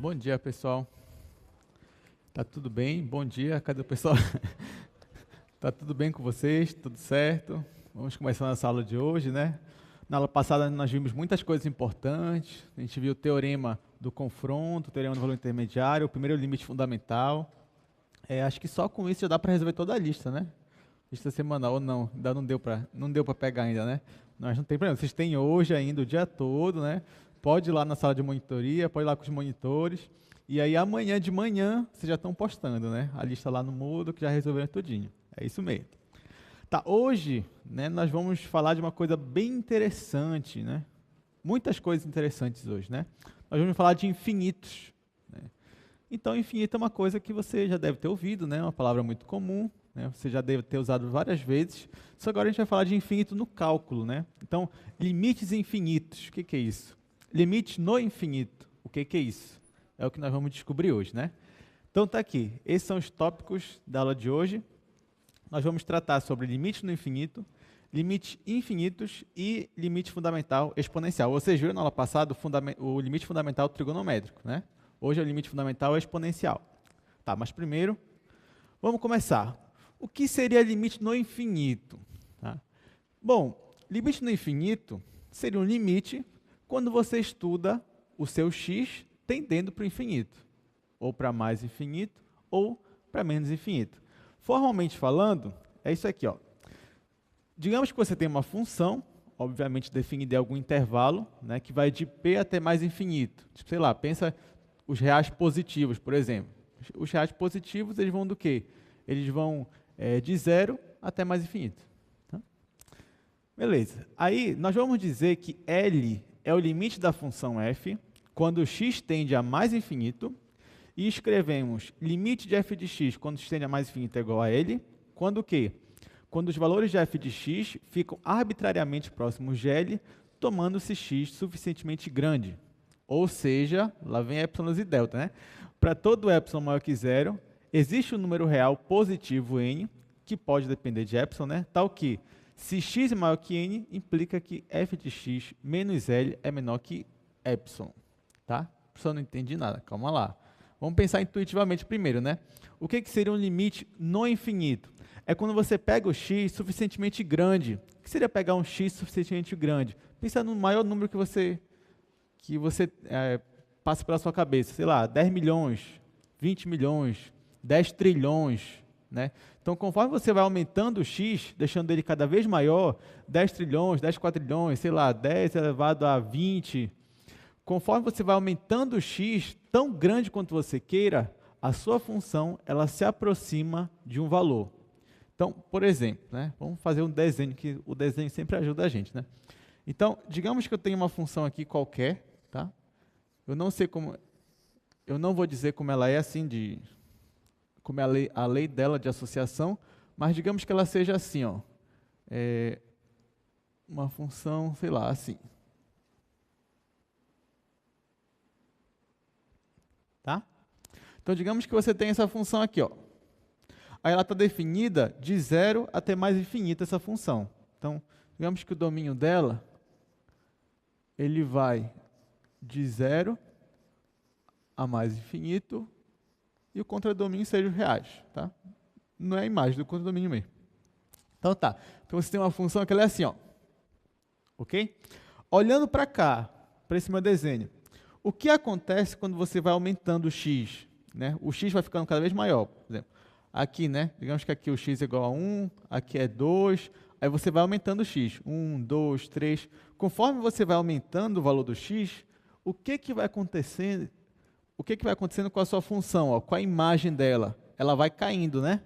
Bom dia, pessoal. Tá tudo bem? Bom dia, cadê o pessoal? Tá tudo bem com vocês? Tudo certo? Vamos começar nossa aula de hoje, né? Na aula passada nós vimos muitas coisas importantes. A gente viu o teorema do confronto, o teorema do valor intermediário, o primeiro limite fundamental. Acho que só com isso já dá para resolver toda a lista, né? Lista semanal ou não, ainda não deu para pegar ainda, né? Mas não tem problema, vocês têm hoje ainda o dia todo, né? Pode ir lá na sala de monitoria, pode ir lá com os monitores. E aí amanhã de manhã vocês já estão postando, né? A lista lá no Moodle que já resolveram tudinho. É isso mesmo. Tá, hoje, né, nós vamos falar de uma coisa bem interessante, né? Muitas coisas interessantes hoje, né? Nós vamos falar de infinitos, né? Então, infinito é uma coisa que você já deve ter ouvido, né? Uma palavra muito comum, né? Você já deve ter usado várias vezes. Só agora a gente vai falar de infinito no cálculo, né? Então, limites infinitos, o que é isso? Limites no infinito, o que é isso? É o que nós vamos descobrir hoje, né? Então tá aqui, esses são os tópicos da aula de hoje. Nós vamos tratar sobre limites no infinito, limites infinitos e limite fundamental exponencial. Você viu na aula passada o limite fundamental trigonométrico, né? Hoje é o limite fundamental exponencial. Tá, mas primeiro, vamos começar. O que seria limite no infinito? Tá? Bom, limite no infinito seria um limite quando você estuda o seu x tendendo para o infinito, ou para mais infinito, ou para menos infinito. Formalmente falando, é isso aqui, ó. Digamos que você tem uma função, obviamente definida em algum intervalo, né, que vai de p até mais infinito. Tipo, sei lá, pensa os reais positivos, por exemplo. Os reais positivos, eles vão do quê? Eles vão de 0 até mais infinito. Tá? Beleza. Aí, nós vamos dizer que L é o limite da função f, quando x tende a mais infinito, e escrevemos limite de f de x quando x tende a mais infinito é igual a L, quando o quê? Quando os valores de f de x ficam arbitrariamente próximos de L, tomando-se x suficientemente grande. Ou seja, lá vem epsilon e delta, né? Para todo epsilon maior que zero, existe um número real positivo n, que pode depender de epsilon, né? Tal que, se x é maior que n, implica que f de x menos L é menor que epsilon. Tá? Só não entendi nada, calma lá. Vamos pensar intuitivamente primeiro, né? O que seria um limite no infinito? É quando você pega o x suficientemente grande. O que seria pegar um x suficientemente grande? Pensa no maior número que você passa pela sua cabeça. Sei lá, 10 milhões, 20 milhões, 10 trilhões. Né? Então, conforme você vai aumentando o x, deixando ele cada vez maior, 10 trilhões, 10 quadrilhões, sei lá, 10 elevado a 20... Conforme você vai aumentando o x, tão grande quanto você queira, a sua função ela se aproxima de um valor. Então, por exemplo, né, vamos fazer um desenho, que o desenho sempre ajuda a gente. Né? Então, digamos que eu tenho uma função aqui qualquer, tá? Eu não vou dizer como ela é assim, como é a lei dela de associação, mas digamos que ela seja assim, ó, uma função, sei lá, assim. Tá? Então, digamos que você tem essa função aqui. Ó. Aí ela está definida de 0 até mais infinito, essa função. Então, digamos que o domínio dela, ele vai de 0 a mais infinito, e o contradomínio seja os reais. Tá? Não é a imagem do contradomínio mesmo. Então, tá. Então, você tem uma função que ela é assim. Ó. Ok? Olhando para cá, para esse meu desenho, o que acontece quando você vai aumentando o x? Né? O x vai ficando cada vez maior. Por exemplo, aqui, né? Digamos que aqui o x é igual a 1, aqui é 2, aí você vai aumentando o x. 1, 2, 3. Conforme você vai aumentando o valor do x, o que vai acontecendo? O que vai acontecendo com a sua função? Ó, com a imagem dela? Ela vai caindo, né?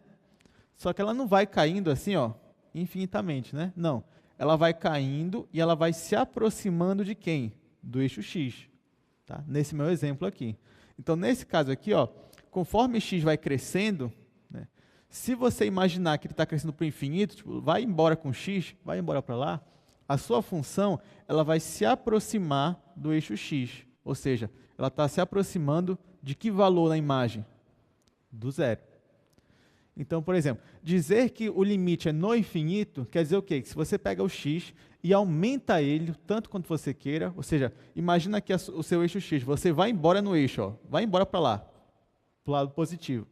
Só que ela não vai caindo assim, ó, infinitamente, né? Não. Ela vai caindo e ela vai se aproximando de quem? Do eixo x. Tá? Nesse meu exemplo aqui. Então, nesse caso aqui, ó, conforme x vai crescendo, né, se você imaginar que ele está crescendo para o infinito, tipo, vai embora com x, vai embora para lá, a sua função ela vai se aproximar do eixo x. Ou seja, ela está se aproximando de que valor na imagem? Do zero. Então, por exemplo, dizer que o limite é no infinito quer dizer o quê? Que se você pega o x e aumenta ele tanto quanto você queira, ou seja, imagina que o seu eixo x, você vai embora no eixo, ó, vai embora para lá, para o lado positivo.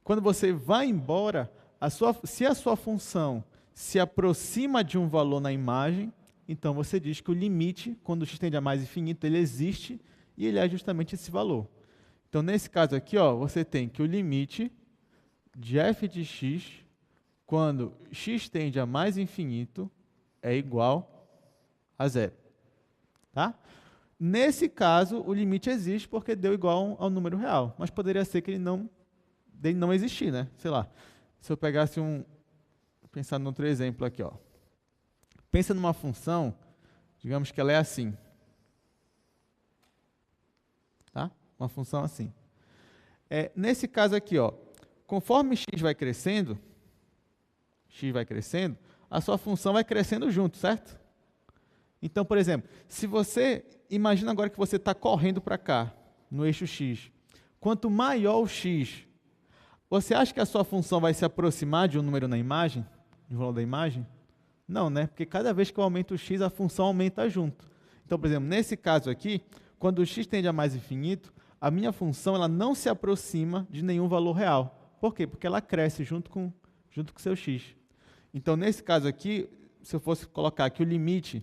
Quando você vai embora, se a sua função se aproxima de um valor na imagem, então você diz que o limite, quando o x tende a mais infinito, ele existe e ele é justamente esse valor. Então, nesse caso aqui, ó, você tem que o limite de f de x, quando x tende a mais infinito, é igual a zero. Tá? Nesse caso, o limite existe porque deu igual ao número real, mas poderia ser que ele não existir, né? Sei lá, se eu pegasse pensar em outro exemplo aqui, ó. Pensa numa função, digamos que ela é assim. Tá? Uma função assim. Nesse caso aqui, ó, conforme x vai crescendo, a sua função vai crescendo junto, certo? Então, por exemplo, se você, imagina agora que você está correndo para cá, no eixo x. Quanto maior o x, você acha que a sua função vai se aproximar de um número na imagem? De um valor da imagem? Não, né? Porque cada vez que eu aumento o x, a função aumenta junto. Então, por exemplo, nesse caso aqui, quando o x tende a mais infinito, a minha função ela não se aproxima de nenhum valor real. Por quê? Porque ela cresce junto com o seu x. Então, nesse caso aqui, se eu fosse colocar aqui o limite,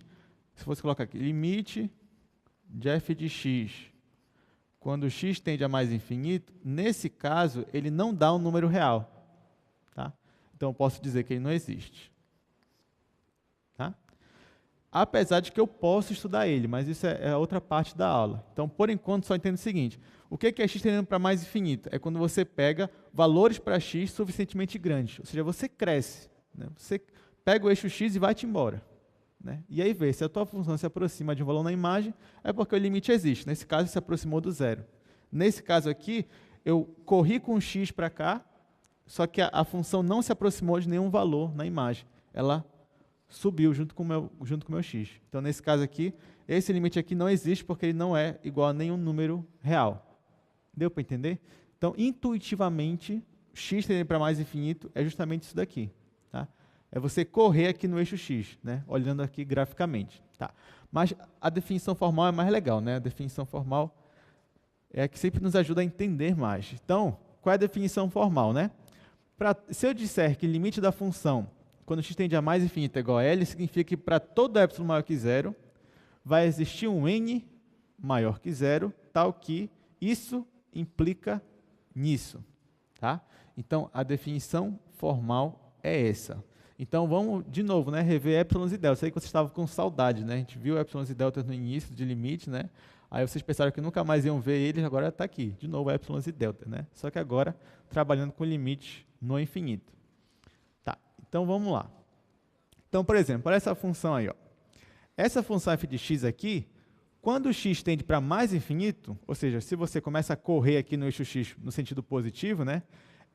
limite de f de x, quando o x tende a mais infinito, nesse caso, ele não dá um número real. Tá? Então, eu posso dizer que ele não existe. Tá? Apesar de que eu posso estudar ele, mas isso é outra parte da aula. Então, por enquanto, só entendo o seguinte. O que é x tendendo para mais infinito? É quando você pega valores para x suficientemente grandes. Ou seja, você cresce. Né? Você pega o eixo x e vai-te embora. Né? E aí vê, se a tua função se aproxima de um valor na imagem, é porque o limite existe. Nesse caso, se aproximou do zero. Nesse caso aqui, eu corri com x para cá, só que a função não se aproximou de nenhum valor na imagem. Ela subiu junto com o meu x. Então, nesse caso aqui, esse limite aqui não existe porque ele não é igual a nenhum número real. Deu para entender? Então, intuitivamente, x tendendo para mais infinito é justamente isso daqui. Tá? É você correr aqui no eixo x, né? Olhando aqui graficamente. Tá? Mas a definição formal é mais legal. Né? A definição formal é a que sempre nos ajuda a entender mais. Então, qual é a definição formal? Né? Se eu disser que o limite da função, quando x tende a mais infinito é igual a L, significa que para todo epsilon maior que zero, vai existir um n maior que zero, tal que isso implica nisso. Tá? Então, a definição formal é essa. Então, vamos, de novo, né, rever epsilons e deltas. Sei que vocês estavam com saudade, né? A gente viu epsilons e deltas no início de limite, né? Aí vocês pensaram que nunca mais iam ver eles, agora está aqui. De novo, epsilons e deltas, né? Só que agora, trabalhando com limite no infinito. Tá, então vamos lá. Então, por exemplo, olha essa função aí, ó. Essa função f de x aqui, quando o x tende para mais infinito, ou seja, se você começa a correr aqui no eixo x no sentido positivo, né?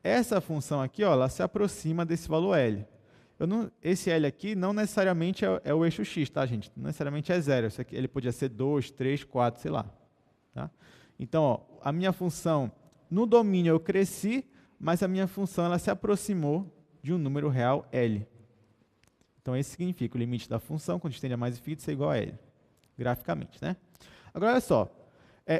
Essa função aqui, ó, ela se aproxima desse valor L. Esse L aqui não necessariamente é o eixo x, tá, gente? Não necessariamente é zero. Isso aqui, ele podia ser 2, 3, 4, sei lá. Tá? Então, ó, a minha função, no domínio eu cresci, mas a minha função ela se aproximou de um número real L. Então, esse significa o limite da função, quando a gente tende a mais infinito, ser igual a L, graficamente. Né? Agora, olha só.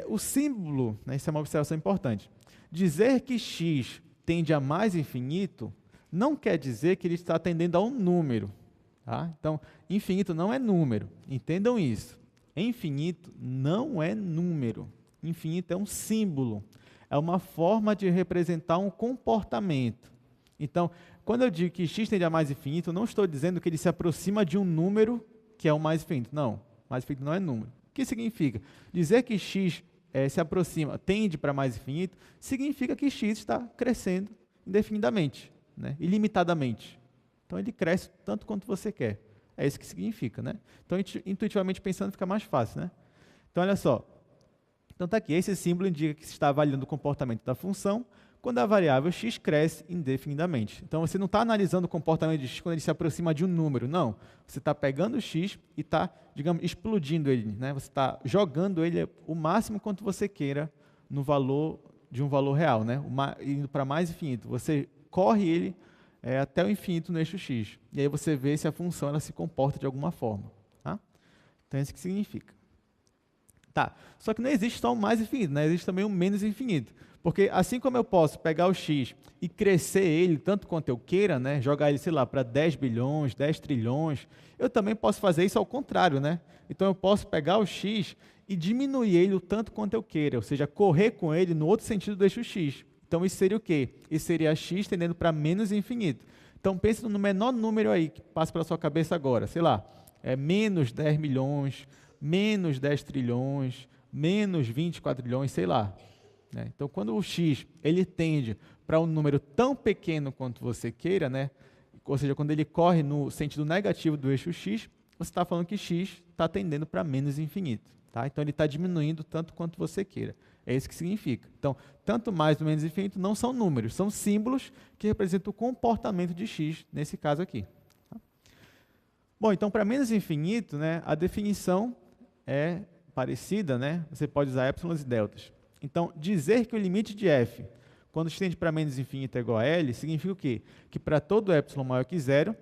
O símbolo, né, isso é uma observação importante. Dizer que x tende a mais infinito não quer dizer que ele está tendendo a um número. Tá? Então, infinito não é número. Entendam isso. Infinito não é número. Infinito é um símbolo. É uma forma de representar um comportamento. Então, quando eu digo que x tende a mais infinito, eu não estou dizendo que ele se aproxima de um número que é o mais infinito. Não, mais infinito não é número. O que significa? Dizer que x se aproxima, tende para mais infinito, significa que x está crescendo indefinidamente. Né? Ilimitadamente. Então, ele cresce tanto quanto você quer. É isso que significa. Né? Então, intuitivamente pensando, fica mais fácil. Né? Então, olha só. Então, está aqui. Esse símbolo indica que se está avaliando o comportamento da função quando a variável x cresce indefinidamente. Então, você não está analisando o comportamento de x quando ele se aproxima de um número. Não. Você está pegando o x e está, digamos, explodindo ele. Né? Você está jogando ele o máximo quanto você queira no valor de um valor real. Né? Indo para mais infinito. Você corre ele até o infinito no eixo x. E aí você vê se a função ela se comporta de alguma forma. Tá? Então, é isso que significa. Tá. Só que não existe só o mais infinito, né? Existe também o menos infinito. Porque assim como eu posso pegar o x e crescer ele tanto quanto eu queira, né? Jogar ele, sei lá, para 10 bilhões, 10 trilhões, eu também posso fazer isso ao contrário, né? Então eu posso pegar o x e diminuir ele o tanto quanto eu queira, ou seja, correr com ele no outro sentido do eixo x. Então isso seria o quê? Isso seria x tendendo para menos infinito. Então pense no menor número aí que passa pela sua cabeça agora, sei lá, menos 10 milhões, menos 10 trilhões, menos 24 trilhões, sei lá. Então, quando o x ele tende para um número tão pequeno quanto você queira, né? Ou seja, quando ele corre no sentido negativo do eixo x, você está falando que x está tendendo para menos infinito. Tá? Então, ele está diminuindo tanto quanto você queira. É isso que significa. Então, tanto mais ou menos infinito não são números, são símbolos que representam o comportamento de x, nesse caso aqui. Tá? Bom, então, para menos infinito, né, a definição é parecida, né? Você pode usar épsilons e deltas. Então, dizer que o limite de f, quando estende para menos infinito é igual a L, significa o quê? Que para todo epsilon maior que zero,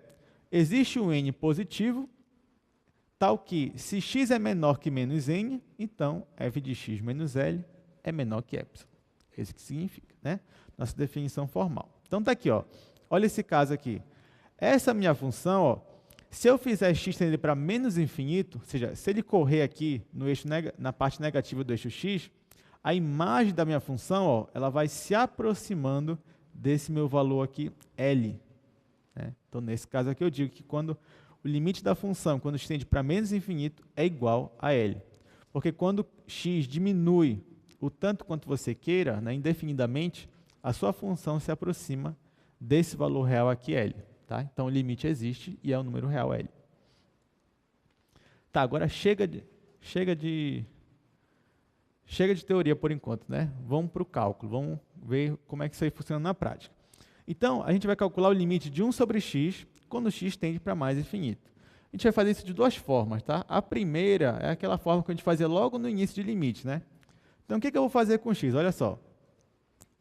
existe um n positivo, tal que, se x é menor que menos n, então f de x menos L é menor que epsilon. É isso que significa, né? Nossa definição formal. Então, está aqui, ó. Olha esse caso aqui. Essa minha função, ó, se eu fizer x tendendo para menos infinito, ou seja, se ele correr aqui no eixo na parte negativa do eixo x, a imagem da minha função, ó, ela vai se aproximando desse meu valor aqui, L. Né? Então, nesse caso aqui, eu digo que quando o limite da função, quando estende para menos infinito, é igual a L. Porque quando x diminui o tanto quanto você queira, né, indefinidamente, a sua função se aproxima desse valor real aqui, L. Tá? Então, o limite existe e é o número real L. Tá, agora chega de teoria por enquanto, né? Vamos para o cálculo, vamos ver como é que isso aí funciona na prática. Então, a gente vai calcular o limite de 1 sobre x quando x tende para mais infinito. A gente vai fazer isso de duas formas, tá? A primeira é aquela forma que a gente fazia logo no início de limite, né? Então, o que eu vou fazer com x? Olha só.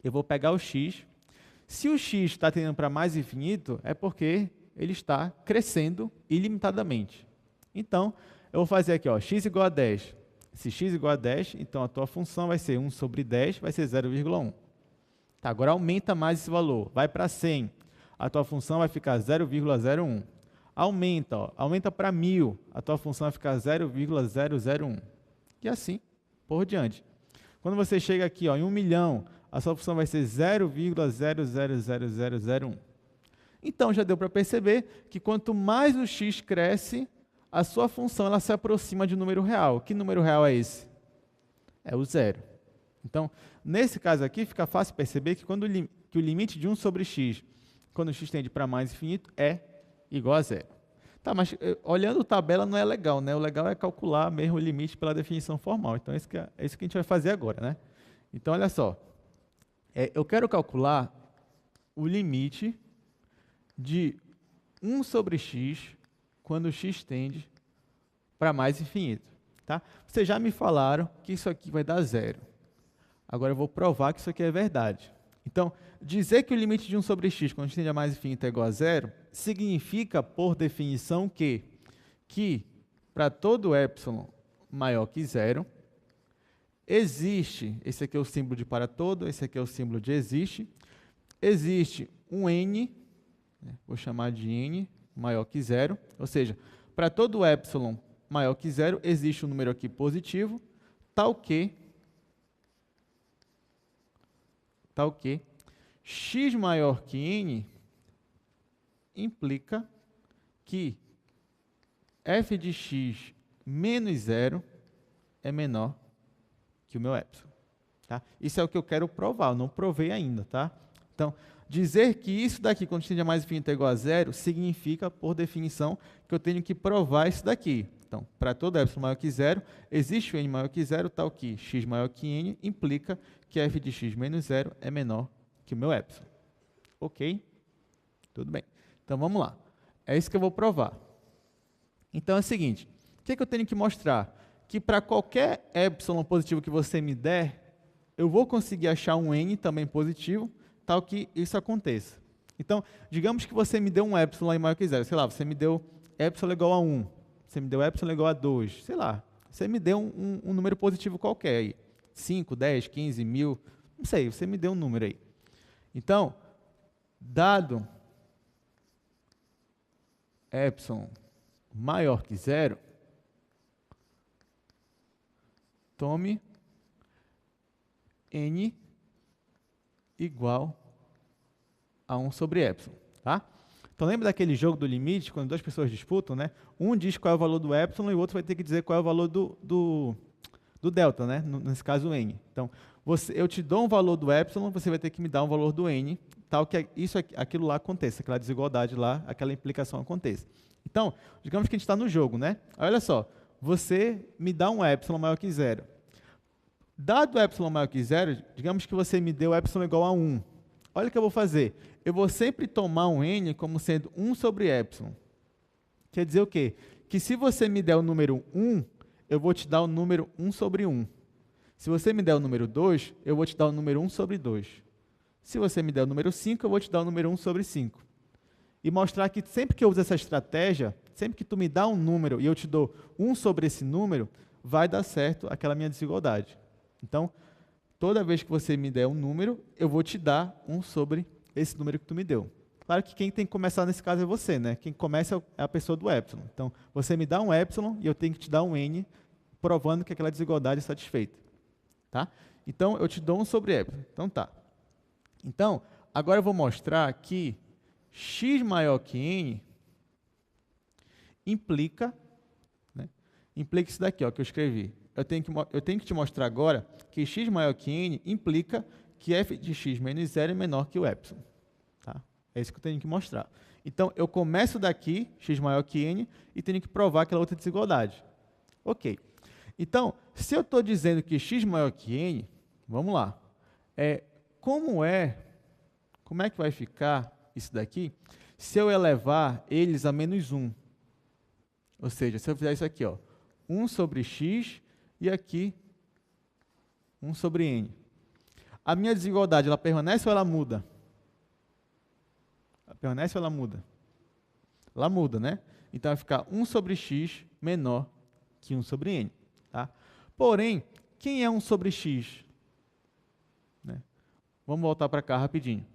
Eu vou pegar o x. Se o x está tendendo para mais infinito, é porque ele está crescendo ilimitadamente. Então, eu vou fazer aqui, ó, x igual a 10. Se x igual a 10, então a tua função vai ser 1 sobre 10, vai ser 0,1. Tá, agora aumenta mais esse valor, vai para 100. A tua função vai ficar 0,01. Aumenta, ó, aumenta para 1000, a tua função vai ficar 0,001. E assim por diante. Quando você chega aqui, ó, em 1 milhão, a sua função vai ser 0,000001. Então, já deu para perceber que quanto mais o x cresce, a sua função ela se aproxima de um número real. Que número real é esse? É o zero. Então, nesse caso aqui, fica fácil perceber que, que o limite de 1 sobre x, quando x tende para mais infinito, é igual a zero. Tá, mas olhando a tabela não é legal, né? O legal é calcular mesmo o limite pela definição formal. Então, é isso que a gente vai fazer agora, né? Então, olha só. Eu quero calcular o limite de 1 sobre x quando x tende para mais infinito. Tá? Vocês já me falaram que isso aqui vai dar zero. Agora eu vou provar que isso aqui é verdade. Então, dizer que o limite de 1 sobre x quando x tende a mais infinito é igual a zero, significa, por definição, que para todo epsilon maior que zero, existe, esse aqui é o símbolo de para todo, esse aqui é o símbolo de existe um n, vou chamar de n maior que zero, ou seja, para todo epsilon maior que zero, existe um número aqui positivo, tal que x maior que n implica que f de x menos zero é menor que o meu epsilon. Tá? Isso é o que eu quero provar, eu não provei ainda. Tá? Então, dizer que isso daqui, quando tende a mais infinito, é igual a zero, significa, por definição, que eu tenho que provar isso daqui. Então, para todo epsilon maior que zero, existe o n maior que zero, tal que x maior que n implica que f de x menos zero é menor que o meu epsilon. Ok? Tudo bem. Então, vamos lá. É isso que eu vou provar. Então, é o seguinte, o que eu tenho que mostrar? Que para qualquer epsilon positivo que você me der, eu vou conseguir achar um n também positivo, tal que isso aconteça. Então, digamos que você me deu um epsilon lá maior que zero. Sei lá, você me deu epsilon igual a 1. Você me deu epsilon igual a 2. Sei lá. Você me deu um número positivo qualquer aí. 5, 10, 15, 1000. Não sei, você me deu um número aí. Então, dado epsilon maior que zero, tome n igual a 1 sobre epsilon, tá? Então, lembra daquele jogo do limite, quando duas pessoas disputam, né? Um diz qual é o valor do epsilon e o outro vai ter que dizer qual é o valor do delta, né? Nesse caso, n. Então, eu te dou um valor do epsilon, você vai ter que me dar um valor do n, tal que aquilo lá aconteça, aquela desigualdade lá, aquela implicação aconteça. Então, digamos que a gente está no jogo, né? Olha só, você me dá um epsilon maior que zero. Dado o epsilon maior que zero, digamos que você me deu epsilon igual a 1. Olha o que eu vou fazer. Eu vou sempre tomar um n como sendo 1 sobre epsilon. Quer dizer o quê? Que se você me der o número 1, eu vou te dar o número 1 sobre 1. Se você me der o número 2, eu vou te dar o número 1 sobre 2. Se você me der o número 5, eu vou te dar o número 1 sobre 5. E mostrar que sempre que eu uso essa estratégia, sempre que tu me dá um número e eu te dou 1 sobre esse número, vai dar certo aquela minha desigualdade. Então, toda vez que você me der um número, eu vou te dar 1 sobre esse número que tu me deu. Claro que quem tem que começar nesse caso é você, né? Quem começa é a pessoa do epsilon. Então, você me dá um epsilon e eu tenho que te dar um n, provando que aquela desigualdade é satisfeita. Tá? Então, eu te dou 1 sobre epsilon. Então, tá. Então, agora eu vou mostrar que x maior que n implica isso daqui, ó, que eu escrevi. Eu tenho que te mostrar agora que x maior que n implica que f de x menos 0 é menor que o epsilon. Tá? É isso que eu tenho que mostrar. Então, eu começo daqui, x maior que n, e tenho que provar aquela outra desigualdade. Ok. Então, se eu estou dizendo que x maior que n, vamos lá. Como é que vai ficar isso daqui se eu elevar eles a menos 1? Ou seja, se eu fizer isso aqui, ó, 1 sobre x e aqui 1 sobre n. A minha desigualdade, ela permanece ou ela muda? Ela permanece ou ela muda? Ela muda, né? Então, vai ficar 1 sobre x menor que 1 sobre n. Tá? Porém, quem é 1 sobre x? Né? Vamos voltar para cá rapidinho.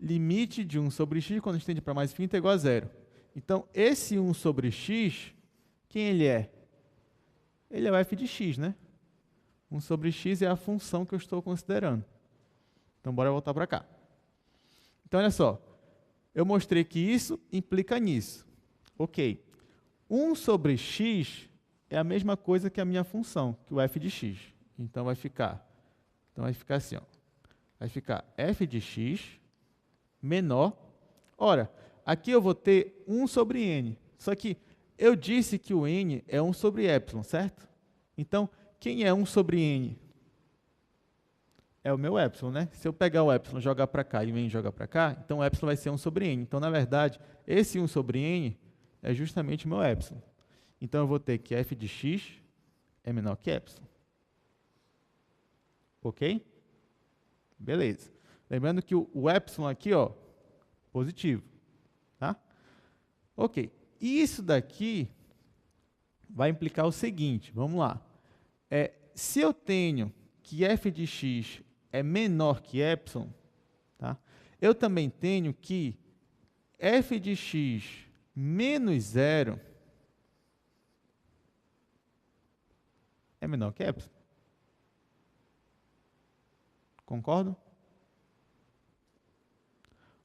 Limite de 1 sobre x, quando a gente tende para mais infinito, é igual a 0. Então, esse 1 sobre x, quem ele é? Ele é o f de x, né? 1 sobre x é a função que eu estou considerando. Então, bora voltar para cá. Então, olha só. Eu mostrei que isso implica nisso. Ok. 1 sobre x é a mesma coisa que a minha função, que o f de x. Então, vai ficar assim, ó. Vai ficar f de x menor. Ora, aqui eu vou ter 1 sobre n. Só que eu disse que o n é 1 sobre epsilon, certo? Então, quem é 1 sobre n? É o meu epsilon, né? Se eu pegar o epsilon, jogar para cá e o n jogar para cá, então o epsilon vai ser 1 sobre n. Então, na verdade, esse 1 sobre n é justamente o meu epsilon. Então, eu vou ter que f de x é menor que epsilon. Ok? Beleza. Lembrando que o epsilon aqui, ó, positivo. Tá? Ok. Isso daqui vai implicar o seguinte, vamos lá. Se eu tenho que f de x é menor que epsilon, tá? Eu também tenho que f de x menos 0 é menor que epsilon. Concordo?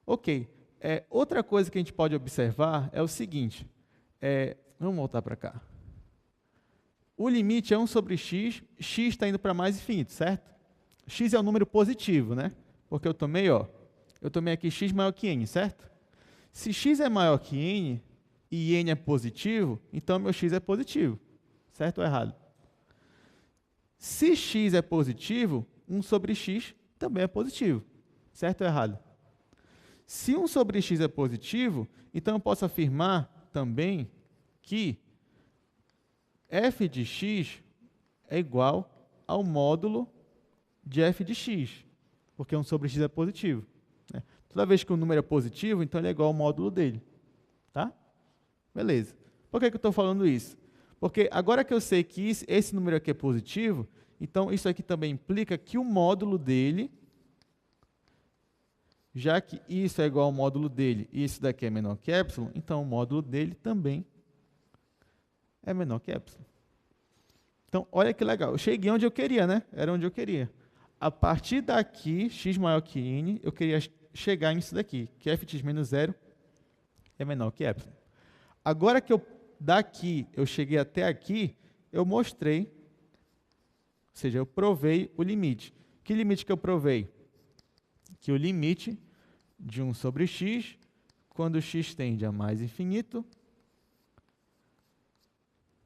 Ok. Outra coisa que a gente pode observar é o seguinte. Vamos voltar para cá. O limite é 1 sobre x, x está indo para mais infinito, certo? X é um número positivo, né? Porque eu tomei aqui x maior que n, certo? Se x é maior que n e n é positivo, então meu x é positivo, certo ou errado? Se x é positivo, 1 sobre x também é positivo, certo ou errado? Se 1 sobre x é positivo, então eu posso afirmar também que f de x é igual ao módulo de f de x, porque 1 sobre x é positivo. Né? Toda vez que o número é positivo, então ele é igual ao módulo dele. Tá? Beleza. Por que eu estou falando isso? Porque agora que eu sei que esse número aqui é positivo, então isso aqui também implica que o módulo dele, já que isso é igual ao módulo dele e isso daqui é menor que epsilon, então o módulo dele também é menor que epsilon. Então, olha que legal. Eu cheguei onde eu queria, né? Era onde eu queria. A partir daqui, x maior que n, eu queria chegar nisso daqui, que f de menos 0 é menor que epsilon. Agora que daqui eu cheguei até aqui, eu mostrei, ou seja, eu provei o limite. Que limite que eu provei? Que o limite de 1 sobre x, quando x tende a mais infinito,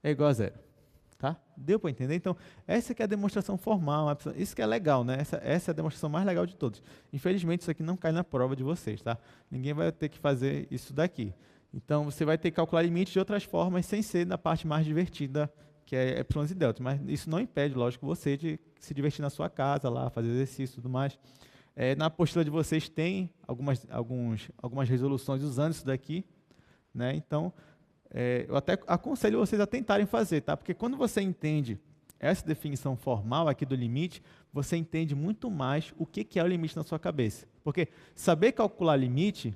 é igual a zero. Tá? Deu para entender? Então, essa que é a demonstração formal. Isso que é legal, né? Essa é a demonstração mais legal de todos. Infelizmente, isso aqui não cai na prova de vocês, tá? Ninguém vai ter que fazer isso daqui. Então, você vai ter que calcular limites de outras formas, sem ser na parte mais divertida, que é epsilons e deltas. Mas isso não impede, lógico, você de se divertir na sua casa, lá, fazer exercício e tudo mais. Na apostila de vocês tem algumas resoluções usando isso daqui, né? Então, eu até aconselho vocês a tentarem fazer, tá? Porque quando você entende essa definição formal aqui do limite, você entende muito mais o que é o limite na sua cabeça. Porque saber calcular limite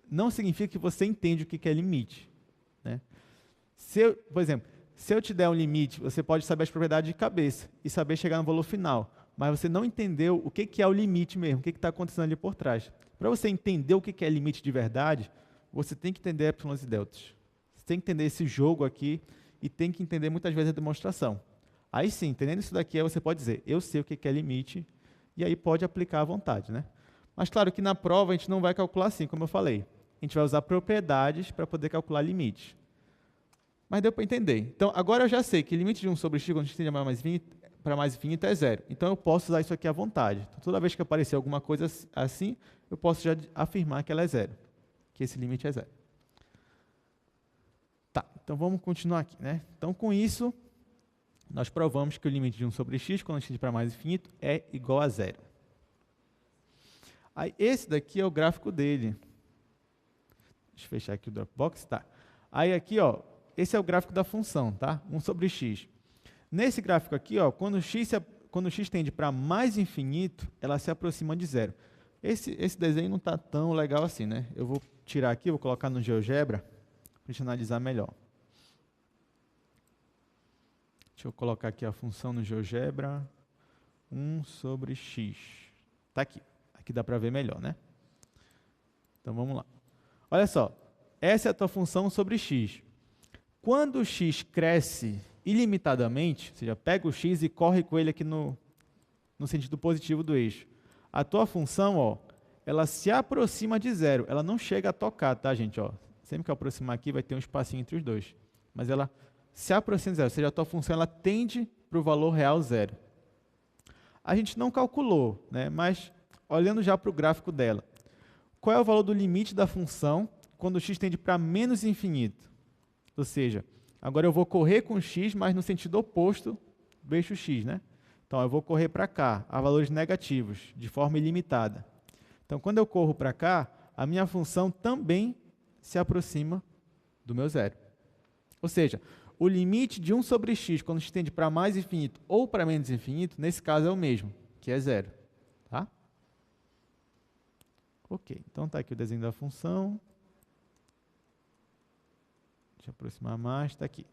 não significa que você entende o que é limite, né? Por exemplo, se eu te der um limite, você pode saber as propriedades de cabeça e saber chegar no valor final, mas você não entendeu o que é o limite mesmo, o que está acontecendo ali por trás. Para você entender o que é limite de verdade, você tem que entender epsilons e deltas. Você tem que entender esse jogo aqui e tem que entender muitas vezes a demonstração. Aí sim, entendendo isso daqui, você pode dizer, eu sei o que é limite, e aí pode aplicar à vontade, né? Mas claro que na prova a gente não vai calcular assim, como eu falei. A gente vai usar propriedades para poder calcular limites. Mas deu para entender. Então, agora eu já sei que limite de 1 sobre x, quando a gente tende para mais infinito, é zero. Então, eu posso usar isso aqui à vontade. Então, toda vez que aparecer alguma coisa assim, eu posso já afirmar que ela é zero, que esse limite é zero. Tá, então vamos continuar aqui, né? Então, com isso, nós provamos que o limite de 1 sobre x, quando a gente tende para mais infinito, é igual a zero. Aí, esse daqui é o gráfico dele. Deixa eu fechar aqui o Dropbox, tá. Aí aqui, ó, esse é o gráfico da função, tá? 1 sobre x. Nesse gráfico aqui, ó, quando x tende para mais infinito, ela se aproxima de zero. Esse desenho não está tão legal assim, né? Eu vou tirar aqui, vou colocar no GeoGebra, para a gente analisar melhor. Deixa eu colocar aqui a função no GeoGebra. 1 sobre x. Está aqui. Aqui dá para ver melhor, né? Então, vamos lá. Olha só, essa é a tua função sobre x. Quando o x cresce ilimitadamente, ou seja, pega o x e corre com ele aqui no sentido positivo do eixo, a tua função, ó, ela se aproxima de zero. Ela não chega a tocar, tá, gente? Ó, sempre que eu aproximar aqui, vai ter um espacinho entre os dois. Mas ela se aproxima de zero, ou seja, a tua função ela tende para o valor real zero. A gente não calculou, né, mas olhando já para o gráfico dela, qual é o valor do limite da função quando o x tende para menos infinito? Ou seja, agora eu vou correr com x, mas no sentido oposto do eixo x, né? Então, eu vou correr para cá, a valores negativos, de forma ilimitada. Então, quando eu corro para cá, a minha função também se aproxima do meu zero. Ou seja, o limite de 1 sobre x, quando x tende para mais infinito ou para menos infinito, nesse caso é o mesmo, que é zero. Tá? Ok, então está aqui o desenho da função. Deixa eu aproximar mais, está aqui.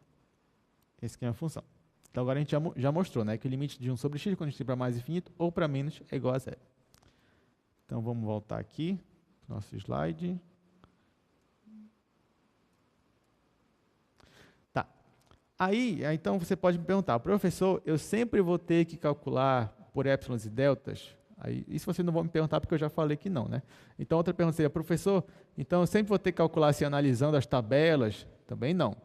Esse aqui é a função. Então, agora a gente já mostrou, né, que o limite de 1 sobre x, quando a gente tem para mais infinito ou para menos, é igual a zero. Então, vamos voltar aqui para o nosso slide. Tá. Aí, então, você pode me perguntar, professor, eu sempre vou ter que calcular por épsilons e deltas? Aí, isso você não vai me perguntar porque eu já falei que não, né? Então, outra pergunta seria, professor, então eu sempre vou ter que calcular assim, analisando as tabelas? Também não.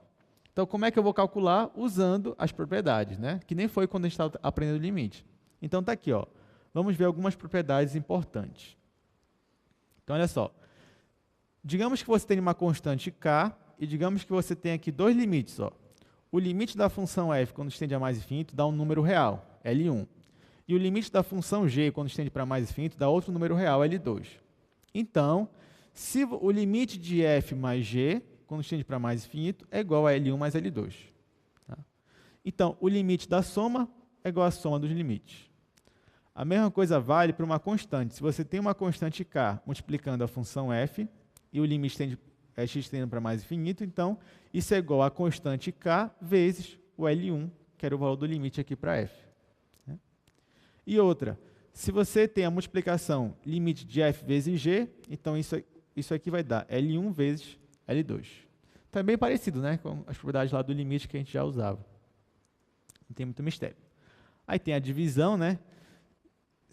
Então, como é que eu vou calcular? Usando as propriedades, né? Que nem foi quando a gente estava aprendendo o limite. Então, está aqui, ó. Vamos ver algumas propriedades importantes. Então, olha só. Digamos que você tem uma constante k e digamos que você tem aqui dois limites, ó. O limite da função f, quando estende a mais infinito, dá um número real, L1. E o limite da função g, quando estende para mais infinito, dá outro número real, L2. Então, se o limite de f mais g, quando estende para mais infinito, é igual a L1 mais L2. Tá? Então, o limite da soma é igual à soma dos limites. A mesma coisa vale para uma constante. Se você tem uma constante k multiplicando a função f, e o limite é x tendendo para mais infinito, então isso é igual a constante k vezes o L1, que era o valor do limite aqui para f. Né? E outra, se você tem a multiplicação limite de f vezes g, então isso aqui vai dar L1 vezes L2. Então é bem parecido, né, com as propriedades lá do limite que a gente já usava. Não tem muito mistério. Aí tem a divisão, né?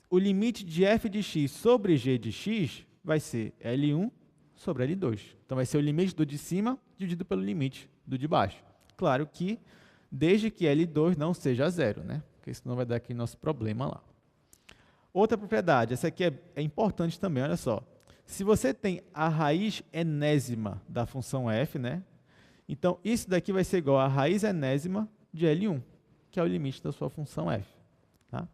O limite de f de x sobre g de x vai ser L1 sobre L2. Então, vai ser o limite do de cima dividido pelo limite do de baixo. Claro que, desde que L2 não seja zero, né? Porque senão vai dar aqui nosso problema lá. Outra propriedade, essa aqui é importante também, olha só. Se você tem a raiz enésima da função f, né? Então, isso daqui vai ser igual a raiz enésima de L1, que é o limite da sua função f. Tá?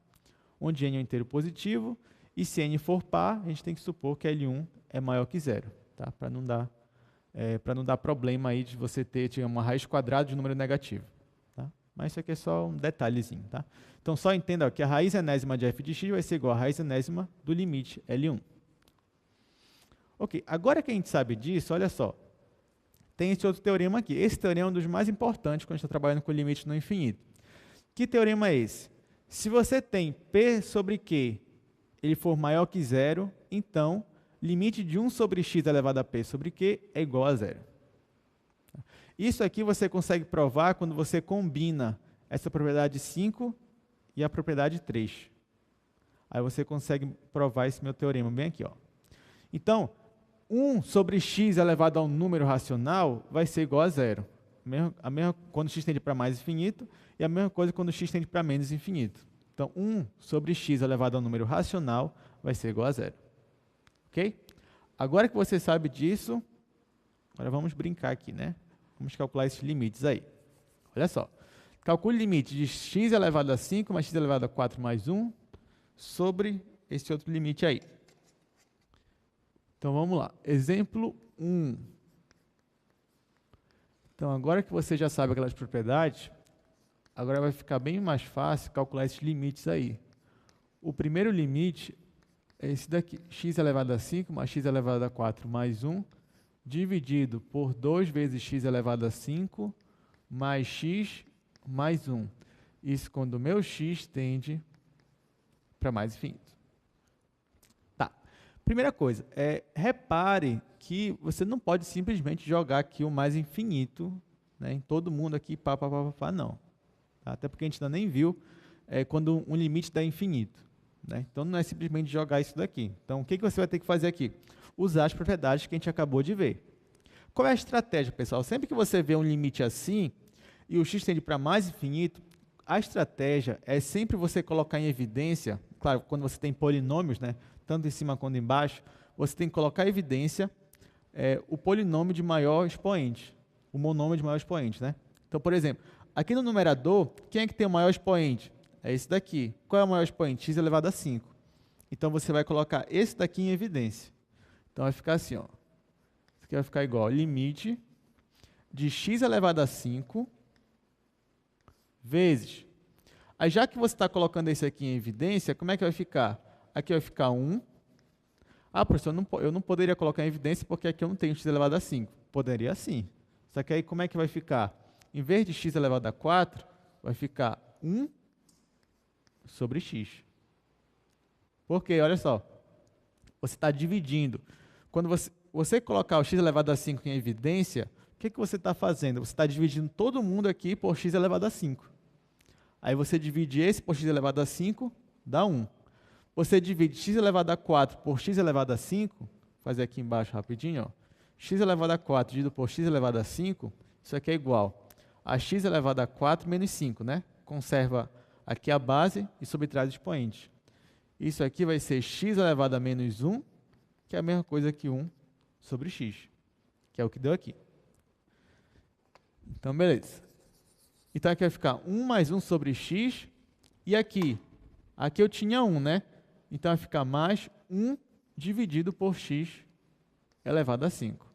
Onde n é um inteiro positivo, e se n for par, a gente tem que supor que L1 é maior que zero, tá? Para não dar problema aí de você ter uma raiz quadrada de número negativo. Tá? Mas isso aqui é só um detalhezinho. Tá? Então, só entenda que a raiz enésima de f de x vai ser igual à raiz enésima do limite L1. Ok, agora que a gente sabe disso, olha só, tem esse outro teorema aqui. Esse teorema é um dos mais importantes quando a gente está trabalhando com limite no infinito. Que teorema é esse? Se você tem P sobre Q, ele for maior que zero, então, limite de 1 sobre x elevado a P sobre Q é igual a zero. Isso aqui você consegue provar quando você combina essa propriedade 5 e a propriedade 3. Aí você consegue provar esse meu teorema bem aqui. Ó. Então, 1 sobre x elevado a um número racional vai ser igual a zero. A mesma quando x tende para mais infinito, e a mesma coisa quando x tende para menos infinito. Então, 1 sobre x elevado a um número racional vai ser igual a zero. Ok? Agora que você sabe disso, agora vamos brincar aqui, né? Vamos calcular esses limites aí. Olha só. Calcule o limite de x elevado a 5 mais x elevado a 4 mais 1 sobre esse outro limite aí. Então, vamos lá. Exemplo 1. Então, agora que você já sabe aquelas propriedades, agora vai ficar bem mais fácil calcular esses limites aí. O primeiro limite é esse daqui, x elevado a 5 mais x elevado a 4 mais 1, dividido por 2 vezes x elevado a 5 mais x mais 1. Isso quando o meu x tende para mais infinito. Tá. Primeira coisa, repare que você não pode simplesmente jogar aqui o mais infinito, né, em todo mundo aqui, não. Tá? Até porque a gente ainda nem viu quando um limite dá infinito. Né? Então, não é simplesmente jogar isso daqui. Então, o que você vai ter que fazer aqui? Usar as propriedades que a gente acabou de ver. Qual é a estratégia, pessoal? Sempre que você vê um limite assim, e o x tende para mais infinito, a estratégia é sempre você colocar em evidência, claro, quando você tem polinômios, né, tanto em cima quanto embaixo, você tem que colocar em evidência o polinômio de maior expoente, o monômio de maior expoente. Né? Então, por exemplo, aqui no numerador, quem é que tem o maior expoente? É esse daqui. Qual é o maior expoente? X elevado a 5. Então, você vai colocar esse daqui em evidência. Então, vai ficar assim. Ó. Isso aqui vai ficar igual limite de x elevado a 5 vezes. Aí, já que você está colocando esse aqui em evidência, como é que vai ficar? Aqui vai ficar 1. Ah, professor, eu não poderia colocar em evidência porque aqui eu não tenho x elevado a 5. Poderia sim. Só que aí, como é que vai ficar? Em vez de x elevado a 4, vai ficar 1 sobre x. Porque, olha só, você está dividindo. Quando você colocar o x elevado a 5 em evidência, o que você está fazendo? Você está dividindo todo mundo aqui por x elevado a 5. Aí você divide esse por x elevado a 5, dá 1. Você divide x elevado a 4 por x elevado a 5, vou fazer aqui embaixo rapidinho, ó. X elevado a 4 dividido por x elevado a 5, isso aqui é igual a x elevado a 4 menos 5, né? Conserva aqui a base e subtrai o expoente. Isso aqui vai ser x elevado a menos 1, que é a mesma coisa que 1 sobre x, que é o que deu aqui. Então, beleza. Então, aqui vai ficar 1 mais 1 sobre x, e aqui eu tinha 1, né? Então, vai ficar mais 1 dividido por x elevado a 5.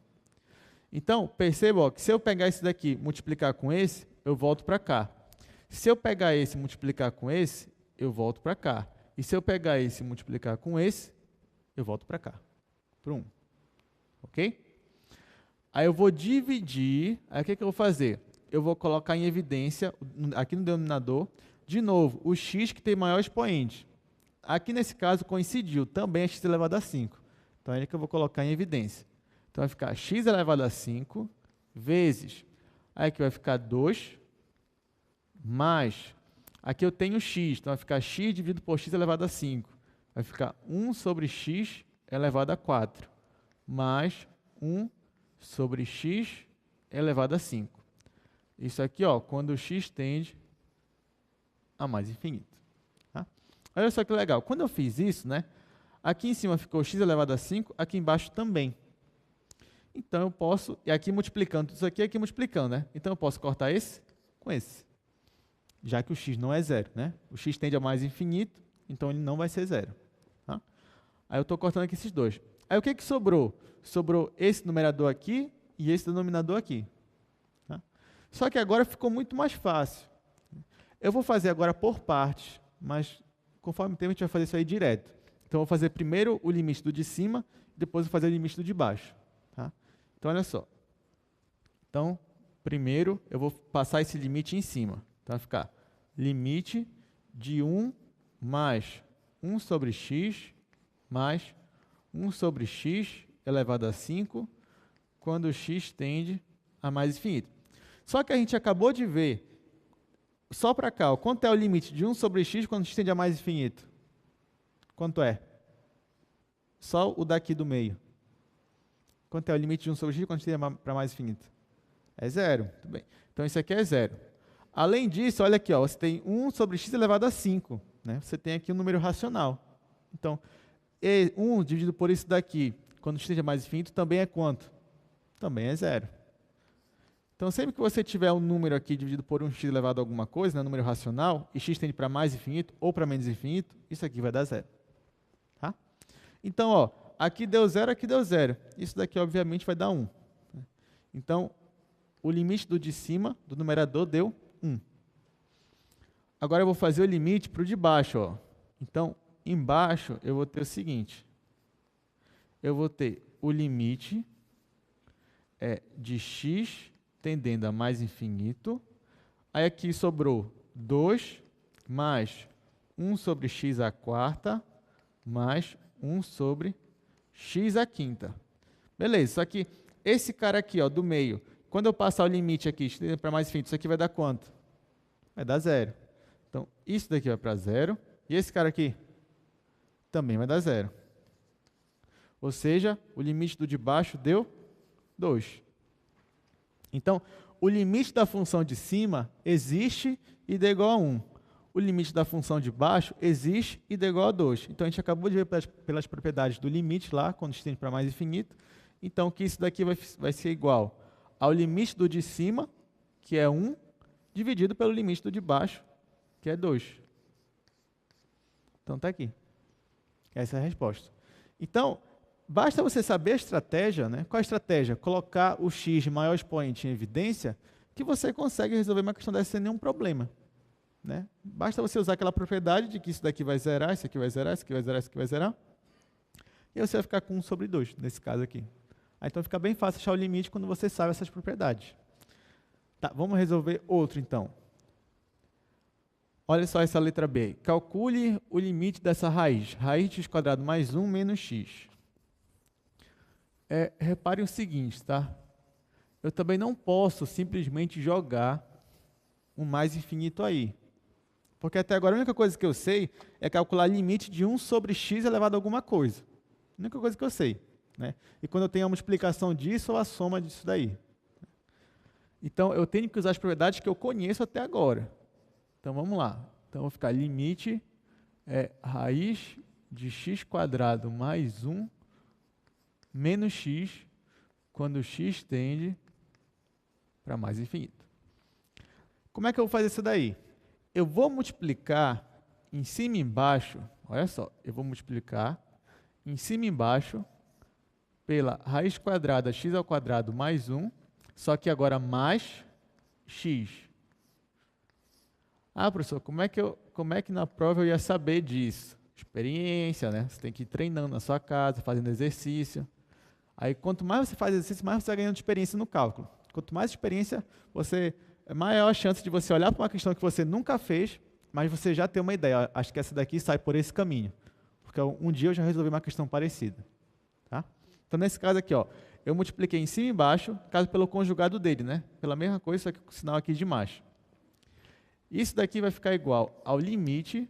Então, perceba ó, que se eu pegar esse daqui e multiplicar com esse, eu volto para cá. Se eu pegar esse e multiplicar com esse, eu volto para cá. E se eu pegar esse e multiplicar com esse, eu volto para cá, para 1. Ok? Aí eu vou dividir, aí o que eu vou fazer? Eu vou colocar em evidência, aqui no denominador, de novo, o x que tem maior expoente. Aqui nesse caso coincidiu, também é x elevado a 5. Então é que eu vou colocar em evidência. Então vai ficar x elevado a 5 vezes, aí aqui vai ficar 2, mais, aqui eu tenho x, então vai ficar x dividido por x elevado a 5. Vai ficar 1 sobre x elevado a 4, mais 1 sobre x elevado a 5. Isso aqui, ó, quando o x tende a mais infinito. Tá? Olha só que legal. Quando eu fiz isso, né, aqui em cima ficou x elevado a 5, aqui embaixo também. Então eu posso, e aqui multiplicando isso aqui multiplicando, né? Então eu posso cortar esse com esse. Já que o x não é zero, né? O x tende a mais infinito, então ele não vai ser zero. Tá? Aí eu estou cortando aqui esses dois. Aí o que sobrou? Sobrou esse numerador aqui e esse denominador aqui. Tá? Só que agora ficou muito mais fácil. Eu vou fazer agora por partes, mas conforme o tempo a gente vai fazer isso aí direto. Então eu vou fazer primeiro o limite do de cima, depois eu vou fazer o limite do de baixo. Tá? Então olha só. Então, primeiro eu vou passar esse limite em cima. Então vai ficar limite de 1 mais 1 sobre x mais 1 sobre x elevado a 5, quando o x tende a mais infinito. Só que a gente acabou de ver, só para cá, ó, quanto é o limite de 1 sobre x quando o x tende a mais infinito? Quanto é? Só o daqui do meio. Quanto é o limite de 1 sobre x quando o x tende para mais infinito? É zero. Muito bem. Então, isso aqui é zero. Além disso, olha aqui, ó, você tem 1 sobre x elevado a 5. Né? Você tem aqui um número racional. Então, 1 dividido por isso daqui, quando x tende a mais infinito, também é quanto? Também é zero. Então, sempre que você tiver um número aqui dividido por um x elevado a alguma coisa, né, número racional, e x tende para mais infinito ou para menos infinito, isso aqui vai dar zero. Tá? Então, ó, aqui deu zero, aqui deu zero. Isso daqui, obviamente, vai dar 1. Então, o limite do de cima, do numerador, deu 1. Agora eu vou fazer o limite para o de baixo. Ó. Então, embaixo eu vou ter o seguinte. Eu vou ter o limite de x tendendo a mais infinito. Aí aqui sobrou 2 mais 1 sobre x à quarta mais 1 sobre x à quinta. Beleza, só que esse cara aqui, ó, do meio, quando eu passar o limite aqui para mais infinito, isso aqui vai dar quanto? Vai dar zero. Então, isso daqui vai para zero. E esse cara aqui também vai dar zero. Ou seja, o limite do de baixo deu 2. Então, o limite da função de cima existe e dá igual a 1. O limite da função de baixo existe e dá igual a 2. Então, a gente acabou de ver pelas propriedades do limite lá, quando estende para mais infinito. Então, que isso daqui vai ser igual ao limite do de cima, que é 1, dividido pelo limite do de baixo, que é 2. Então, está aqui. Essa é a resposta. Então, basta você saber a estratégia, né? Qual a estratégia? Colocar o x de maior expoente em evidência, que você consegue resolver uma questão dessa sem nenhum problema. Né? Basta você usar aquela propriedade de que isso daqui vai zerar, isso aqui vai zerar, isso aqui vai zerar, isso aqui vai zerar. E você vai ficar com 1 sobre 2, nesse caso aqui. Então, fica bem fácil achar o limite quando você sabe essas propriedades. Tá, vamos resolver outro, então. Olha só essa letra B. Calcule o limite dessa raiz. Raiz de x² mais 1 menos x. Reparem o seguinte, tá? Eu também não posso simplesmente jogar um mais infinito aí. Porque até agora a única coisa que eu sei é calcular limite de 1 sobre x elevado a alguma coisa. A única coisa que eu sei. Né? E quando eu tenho a multiplicação disso ou a soma disso daí. Então, eu tenho que usar as propriedades que eu conheço até agora. Então, vamos lá. Então, vou ficar limite raiz de x² mais 1 menos x, quando x tende para mais infinito. Como é que eu vou fazer isso daí? Eu vou multiplicar em cima e embaixo, olha só, eu vou multiplicar em cima e embaixo pela raiz quadrada x ao quadrado mais 1, só que agora mais x. Ah, professor, como é que na prova eu ia saber disso? Experiência, né? Você tem que ir treinando na sua casa, fazendo exercício. Aí, quanto mais você faz exercício, mais você vai ganhando experiência no cálculo. Quanto mais experiência, maior a chance de você olhar para uma questão que você nunca fez, mas você já tem uma ideia. Acho que essa daqui sai por esse caminho. Porque um dia eu já resolvi uma questão parecida. Tá? Então, nesse caso aqui, ó, eu multipliquei em cima e embaixo, caso pelo conjugado dele, né? Pela mesma coisa, só que com o sinal aqui de mais. Isso daqui vai ficar igual ao limite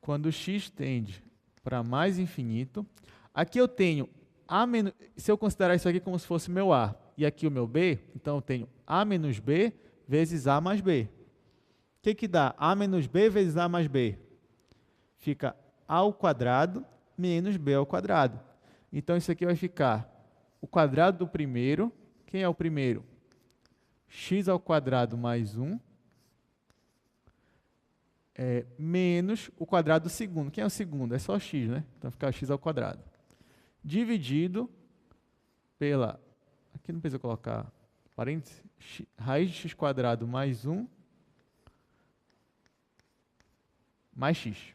quando x tende para mais infinito. Aqui eu tenho a menos, se eu considerar isso aqui como se fosse meu a e aqui o meu b, então eu tenho a menos b vezes a mais b. O que dá a menos b vezes a mais b? Fica a ao quadrado menos b ao quadrado. Então isso aqui vai ficar o quadrado do primeiro. Quem é o primeiro? X ao quadrado mais 1. Menos o quadrado do segundo. Quem é o segundo? É só x, né? Então fica x ao quadrado. Dividido pela... Aqui não precisa colocar parênteses. Raiz de x quadrado mais 1 mais x.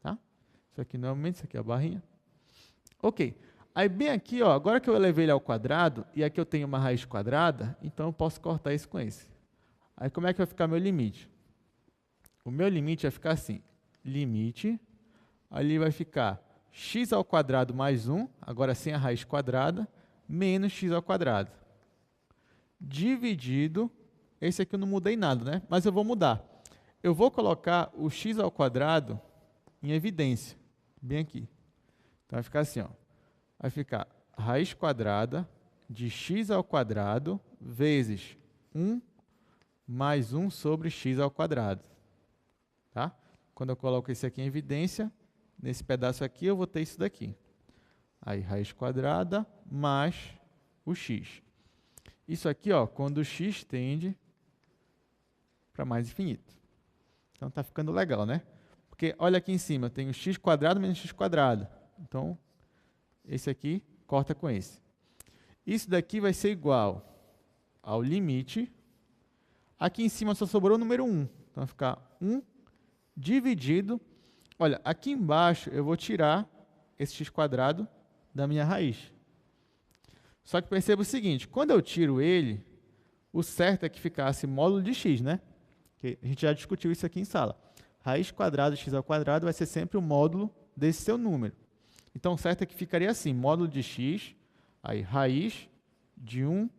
Tá? Isso aqui não é o momento, isso aqui é a barrinha. Ok. Aí bem aqui, ó, agora que eu elevei ele ao quadrado, e aqui eu tenho uma raiz quadrada, então eu posso cortar isso com esse. Aí como é que vai ficar meu limite? O meu limite vai ficar assim, limite, ali vai ficar x ao quadrado mais 1, agora sem a raiz quadrada, menos x ao quadrado. Dividido, esse aqui eu não mudei nada, né? Mas eu vou mudar. Eu vou colocar o x ao quadrado em evidência, bem aqui. Então vai ficar assim, ó. Vai ficar raiz quadrada de x ao quadrado vezes 1 mais 1 sobre x ao quadrado. Tá? Quando eu coloco esse aqui em evidência, nesse pedaço aqui eu vou ter isso daqui. Aí, raiz quadrada mais o x. Isso aqui, ó, quando o x tende para mais infinito. Então, está ficando legal, né? Porque, olha aqui em cima, eu tenho x quadrado menos x quadrado. Então, esse aqui corta com esse. Isso daqui vai ser igual ao limite. Aqui em cima só sobrou o número 1. Então, vai ficar 1 dividido, olha, aqui embaixo eu vou tirar esse x quadrado da minha raiz. Só que perceba o seguinte, quando eu tiro ele, o certo é que ficasse módulo de x, né? Que a gente já discutiu isso aqui em sala. Raiz quadrada de x ao quadrado vai ser sempre o módulo desse seu número. Então, o certo é que ficaria assim, módulo de x, aí raiz de 1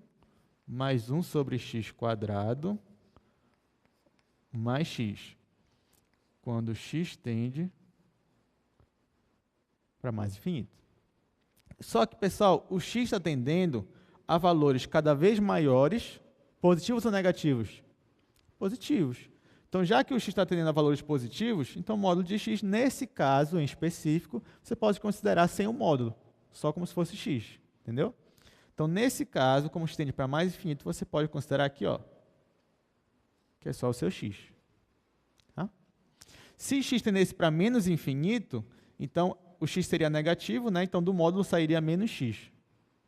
mais 1 sobre x quadrado mais x. Quando x tende para mais infinito. Só que, pessoal, o x está tendendo a valores cada vez maiores, positivos ou negativos? Positivos. Então, já que o x está tendendo a valores positivos, então o módulo de x, nesse caso em específico, você pode considerar sem o módulo, só como se fosse x, entendeu? Então, nesse caso, como x tende para mais infinito, você pode considerar aqui, ó, que é só o seu x. Se x tendesse para menos infinito, então o x seria negativo, né? Então do módulo sairia menos x.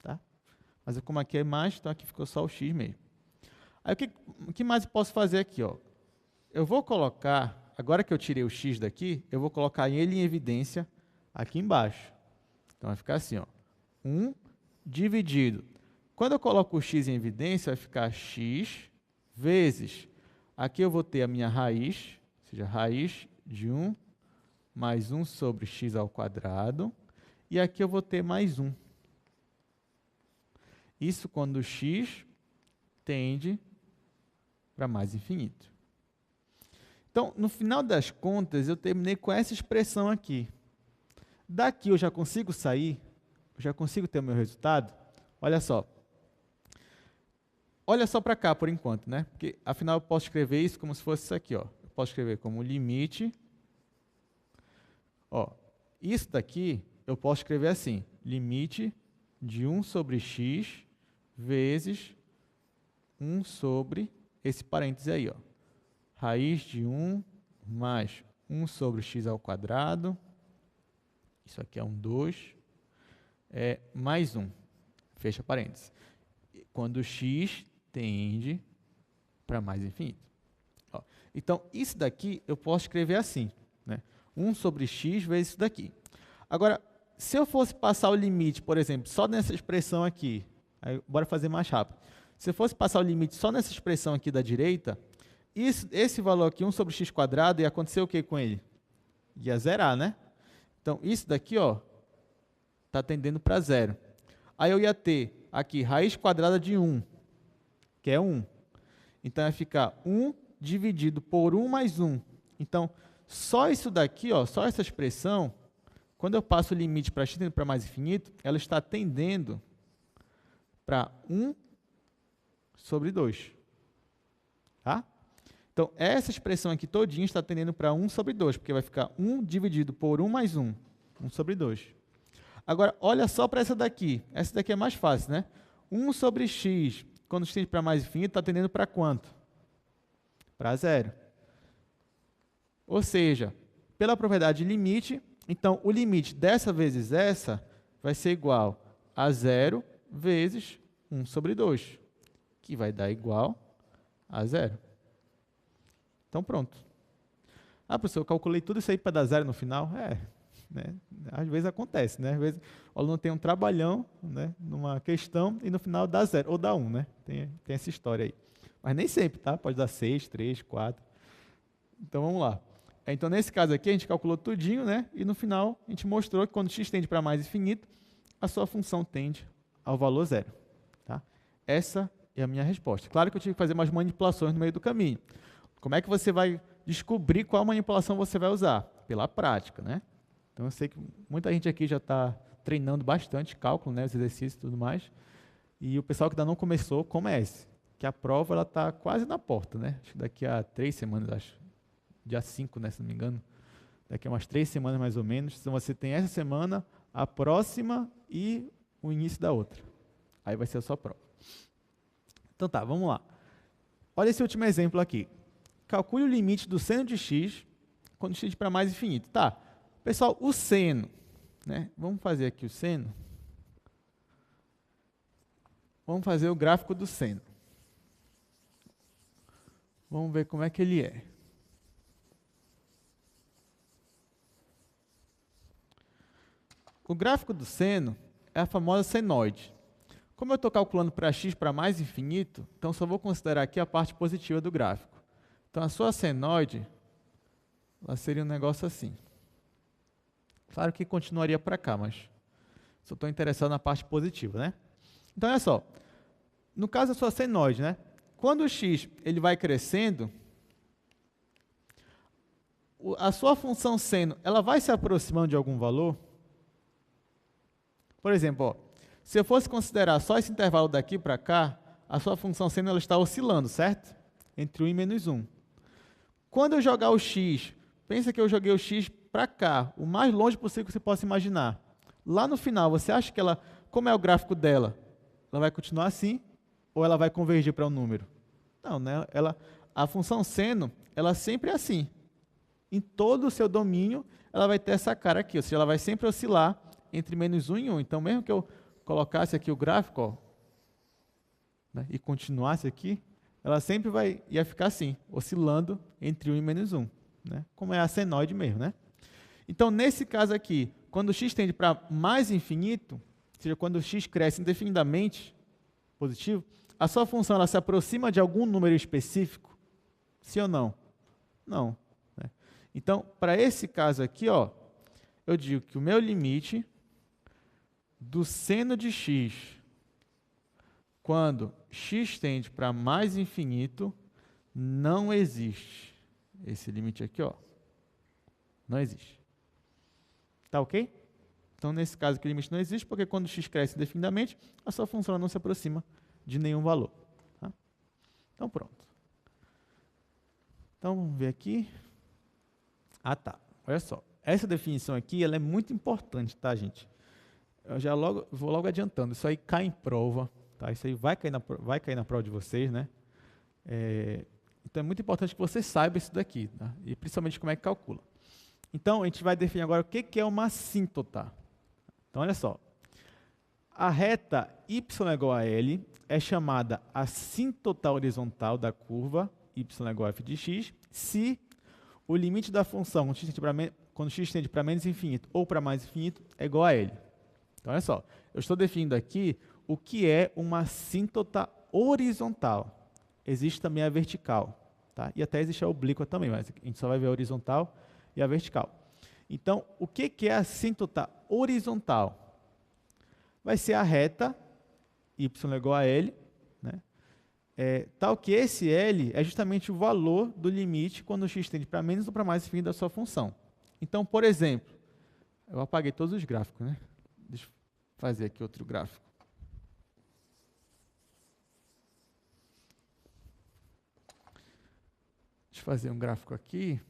Tá? Mas como aqui é mais, então aqui ficou só o x mesmo. Aí o que mais eu posso fazer aqui? Ó? Eu vou colocar, agora que eu tirei o x daqui, eu vou colocar ele em evidência aqui embaixo. Então vai ficar assim, ó, 1 dividido. Quando eu coloco o x em evidência, vai ficar x vezes, aqui eu vou ter a minha raiz, ou seja, raiz de 1 mais 1 sobre x ao quadrado, e aqui eu vou ter mais 1. Isso quando o x tende para mais infinito. Então, no final das contas, eu terminei com essa expressão aqui. Daqui eu já consigo sair, eu já consigo ter o meu resultado. Olha só. Olha só para cá por enquanto, né? Porque, afinal, eu posso escrever isso como se fosse isso aqui, ó. Posso escrever como limite. Ó, isso daqui eu posso escrever assim, limite de 1 sobre x vezes 1 sobre esse parêntese aí, ó. Raiz de 1 mais 1 sobre x ao quadrado Isso aqui é um 2, mais 1, fecha parênteses. Quando x tende para mais infinito. Ó, então, isso daqui eu posso escrever assim, né? 1 sobre x vezes isso daqui. Agora, se eu fosse passar o limite, por exemplo, só nessa expressão aqui, aí, bora fazer mais rápido. Se eu fosse passar o limite só nessa expressão aqui da direita, esse valor aqui, 1 sobre x², ia acontecer o que com ele? Ia zerar, né? Então, isso daqui, ó, está tendendo para zero. Aí eu ia ter aqui raiz quadrada de 1, que é 1. Então, vai ficar 1 dividido por 1 mais 1. Então, só isso daqui, ó, só essa expressão, quando eu passo o limite para x tendendo para mais infinito, ela está tendendo para 1 sobre 2. Tá? Então, essa expressão aqui todinha está tendendo para 1 sobre 2, porque vai ficar 1 dividido por 1 mais 1, 1 sobre 2. Agora, olha só para essa daqui. Essa daqui é mais fácil, né? 1 sobre x, quando x tende para mais infinito, está tendendo para quanto? Para zero. Ou seja, pela propriedade limite, então o limite dessa vezes essa vai ser igual a 0 vezes 1 sobre 2, que vai dar igual a 0. Então, pronto. Ah, professor, eu calculei tudo isso aí para dar 0 no final? Né? Às vezes acontece, né? Às vezes o aluno tem um trabalhão, né, numa questão e no final dá 0, ou dá 1, né? Tem essa história aí. Mas nem sempre, tá? Pode dar 6, 3, 4. Então, vamos lá. Então, nesse caso aqui, a gente calculou tudinho, né? E no final, a gente mostrou que quando x tende para mais infinito, a sua função tende ao valor 0. Tá? Essa é a minha resposta. Claro que eu tive que fazer umas manipulações no meio do caminho. Como é que você vai descobrir qual manipulação você vai usar? Pela prática, né? Então, eu sei que muita gente aqui já está treinando bastante cálculo, né? Os exercícios e tudo mais. E o pessoal que ainda não começou, comece. Que a prova está quase na porta, né? Acho que daqui a 3 semanas, acho. Dia 5, né, se não me engano. Daqui a umas 3 semanas, mais ou menos. Então, você tem essa semana, a próxima e o início da outra. Aí vai ser a sua prova. Então, tá, vamos lá. Olha esse último exemplo aqui. Calcule o limite do seno de x quando x tende para mais infinito. Tá, pessoal, o seno, né? Vamos fazer aqui o seno. Vamos fazer o gráfico do seno. Vamos ver como é que ele é. O gráfico do seno é a famosa senoide. Como eu estou calculando para x para mais infinito, então só vou considerar aqui a parte positiva do gráfico. Então, a sua senoide, ela seria um negócio assim. Claro que continuaria para cá, mas só estou interessado na parte positiva, né? Então, olha só. No caso da sua senoide, né? Quando o x ele vai crescendo, a sua função seno, ela vai se aproximando de algum valor? Por exemplo, ó, se eu fosse considerar só esse intervalo daqui para cá, a sua função seno ela está oscilando, certo? Entre 1 e menos 1. Quando eu jogar o x, pensa que eu joguei o x para cá, o mais longe possível que você possa imaginar. Lá no final, você acha que ela, como é o gráfico dela, ela vai continuar assim ou ela vai convergir para um número? Não, né? A função seno, ela sempre é assim. Em todo o seu domínio, ela vai ter essa cara aqui, ou seja, ela vai sempre oscilar entre menos 1 e 1. Então, mesmo que eu colocasse aqui o gráfico, ó, né, e continuasse aqui, ela sempre ia ficar assim, oscilando entre 1 e menos 1, né? Como é a senoide mesmo, né? Então, nesse caso aqui, quando o x tende para mais infinito, ou seja, quando o x cresce indefinidamente, positivo, a sua função ela se aproxima de algum número específico? Sim ou não? Não. Né? Então, para esse caso aqui, ó, eu digo que o meu limite do seno de x, quando x tende para mais infinito, não existe. Esse limite aqui, ó, não existe. Tá ok? Então, nesse caso aqui, o limite não existe, porque quando x cresce indefinidamente, a sua função não se aproxima de nenhum valor. Tá? Então, pronto. Então, vamos ver aqui. Ah, tá. Olha só. Essa definição aqui, ela é muito importante, tá, gente? Eu já vou logo adiantando. Isso aí cai em prova, tá? Isso aí vai cair na prova de vocês, né? Então, é muito importante que você saiba isso daqui, tá? E principalmente como é que calcula. Então, a gente vai definir agora o que é uma assíntota. Então, olha só. A reta y igual a L é chamada assíntota horizontal da curva y igual a f de x, se o limite da função quando x tende para menos infinito ou para mais infinito é igual a L. Então, olha só. Eu estou definindo aqui o que é uma assíntota horizontal. Existe também a vertical. Tá? E até existe a oblíqua também, mas a gente só vai ver a horizontal e a vertical. Então, o que é a assíntota horizontal? Vai ser a reta y igual a L, né? Tal que esse L é justamente o valor do limite quando x tende para menos ou para mais infinito da sua função. Então, por exemplo, eu apaguei todos os gráficos, né? Deixa eu fazer aqui outro gráfico. Deixa eu fazer um gráfico aqui.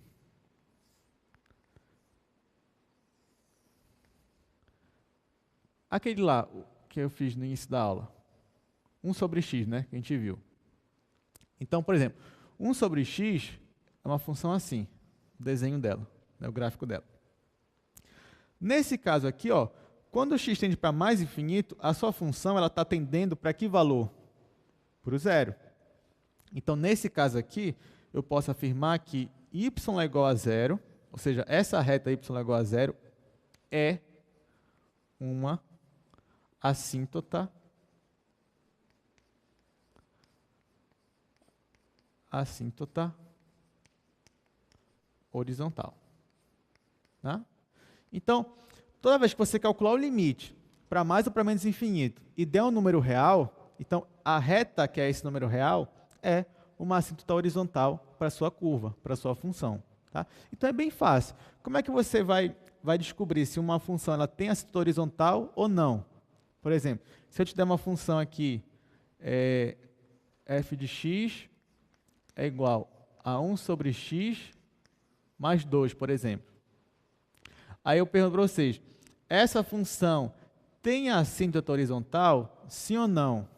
Aquele lá que eu fiz no início da aula. 1 sobre x, né? Que a gente viu. Então, por exemplo, 1 sobre x é uma função assim. O desenho dela, né? O gráfico dela. Nesse caso aqui, ó, quando o x tende para mais infinito, a sua função está tendendo para que valor? Para o zero. Então, nesse caso aqui, eu posso afirmar que y é igual a zero, ou seja, essa reta y é igual a zero é uma assíntota horizontal. Tá? Então, toda vez que você calcular o limite para mais ou para menos infinito e der um número real, então a reta que é esse número real é uma assíntota horizontal para a sua curva, para a sua função. Tá? Então é bem fácil. Como é que você vai descobrir se uma função ela tem assíntota horizontal ou não? Por exemplo, se eu te der uma função aqui, f de x é igual a 1 sobre x mais 2, por exemplo. Aí eu pergunto para vocês, essa função tem assíntota horizontal, sim ou não?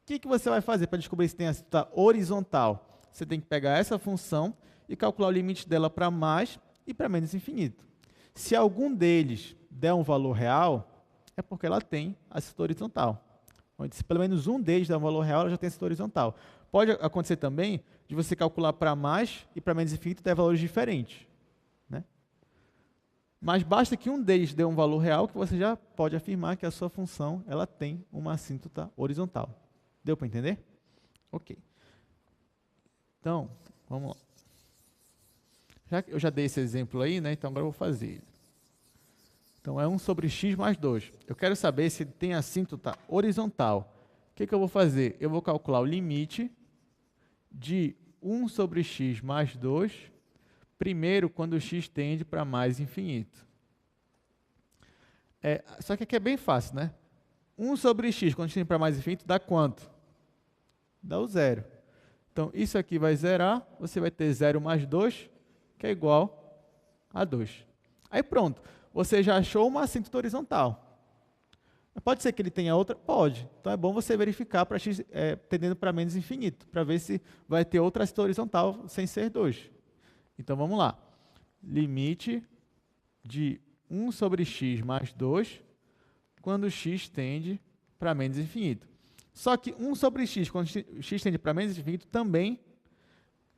O que você vai fazer para descobrir se tem assíntota horizontal? Você tem que pegar essa função e calcular o limite dela para mais e para menos infinito. Se algum deles der um valor real, é porque ela tem assíntota horizontal. Se pelo menos um deles der um valor real, ela já tem assíntota horizontal. Pode acontecer também de você calcular para mais e para menos infinito der valores diferentes. Né? Mas basta que um deles dê um valor real que você já pode afirmar que a sua função ela tem uma assíntota horizontal. Deu para entender? Ok. Então, vamos lá. Eu já dei esse exemplo aí, né? Então agora eu vou fazer. Então é 1 sobre x mais 2. Eu quero saber se tem assíntota horizontal. O que eu vou fazer? Eu vou calcular o limite de 1 sobre x mais 2, primeiro quando o x tende para mais infinito. Só que aqui é bem fácil, né? 1 sobre x quando tende para mais infinito dá quanto? Dá o zero. Então, isso aqui vai zerar, você vai ter 0 mais 2, que é igual a 2. Aí pronto, você já achou uma assíntota horizontal. Pode ser que ele tenha outra? Pode. Então é bom você verificar para x tendendo para menos infinito, para ver se vai ter outra assíntota horizontal sem ser 2. Então vamos lá. Limite de 1 sobre x mais 2, quando x tende para menos infinito. Só que 1 sobre x, quando x tende para menos infinito, também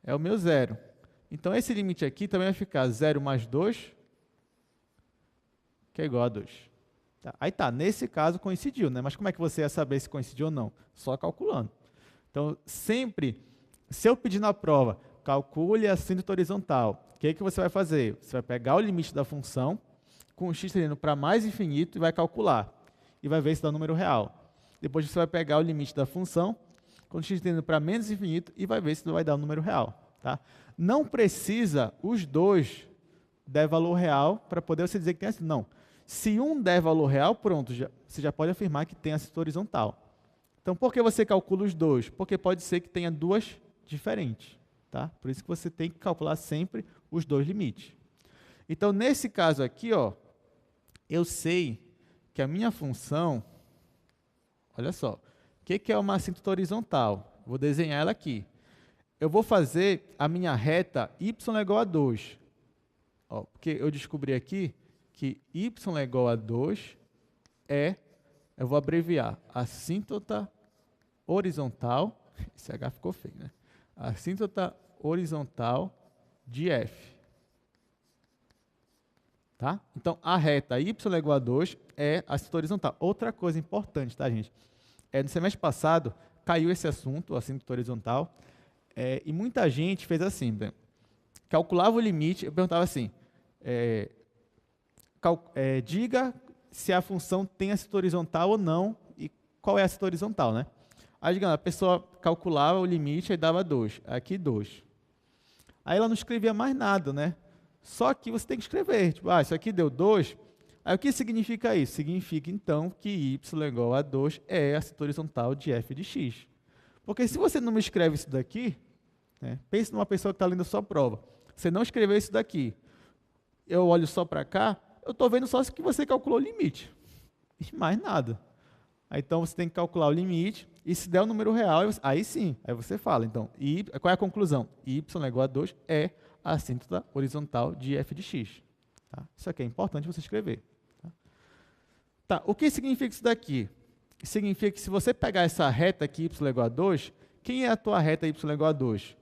é o meu zero. Então, esse limite aqui também vai ficar 0 mais 2, que é igual a 2. Tá? Aí tá, nesse caso coincidiu, né? Mas como é que você ia saber se coincidiu ou não? Só calculando. Então, sempre, se eu pedir na prova, calcule a assíntota horizontal, o que você vai fazer? Você vai pegar o limite da função, com o x tendendo para mais infinito, e vai calcular. E vai ver se dá um número real. Depois você vai pegar o limite da função, quando x tendendo para menos infinito, e vai ver se vai dar um número real. Tá? Não precisa os dois der valor real para poder você dizer que tem assíntota. Não. Se um der valor real, pronto, você já pode afirmar que tem assíntota horizontal. Então, por que você calcula os dois? Porque pode ser que tenha duas diferentes. Tá? Por isso que você tem que calcular sempre os dois limites. Então, nesse caso aqui, ó, eu sei que a minha função, olha só, o que é uma assíntota horizontal? Vou desenhar ela aqui. Eu vou fazer a minha reta y igual a 2. Ó, porque eu descobri aqui que y é igual a 2 eu vou abreviar, assíntota horizontal, esse H ficou feio, né? Assíntota horizontal de f. Tá? Então, a reta y é igual a 2 é assíntota horizontal. Outra coisa importante, tá, gente? No semestre passado, caiu esse assunto, assíntota horizontal, e muita gente fez assim, né? Calculava o limite, eu perguntava assim, diga se a função tem assíntota horizontal ou não, e qual é a assíntota horizontal, né? Aí, digamos, a pessoa calculava o limite e dava 2, aqui 2. Aí ela não escrevia mais nada, né? Só que você tem que escrever, tipo, isso aqui deu 2, aí o que significa isso? Significa, então, que y é igual a 2 é a assíntota horizontal de f de x. Porque se você não me escreve isso daqui, né, pense numa pessoa que está lendo a sua prova, você não escreveu isso daqui, eu olho só para cá, eu estou vendo só que você calculou o limite, e mais nada. Aí, então, você tem que calcular o limite, e se der o número real, aí sim, aí você fala. Então, qual é a conclusão? Y é igual a 2 é a assíntota horizontal de f de x. Tá? Isso aqui é importante você escrever. Tá, o que significa isso daqui? Significa que se você pegar essa reta aqui, y igual a 2, quem é a tua reta y igual a 2?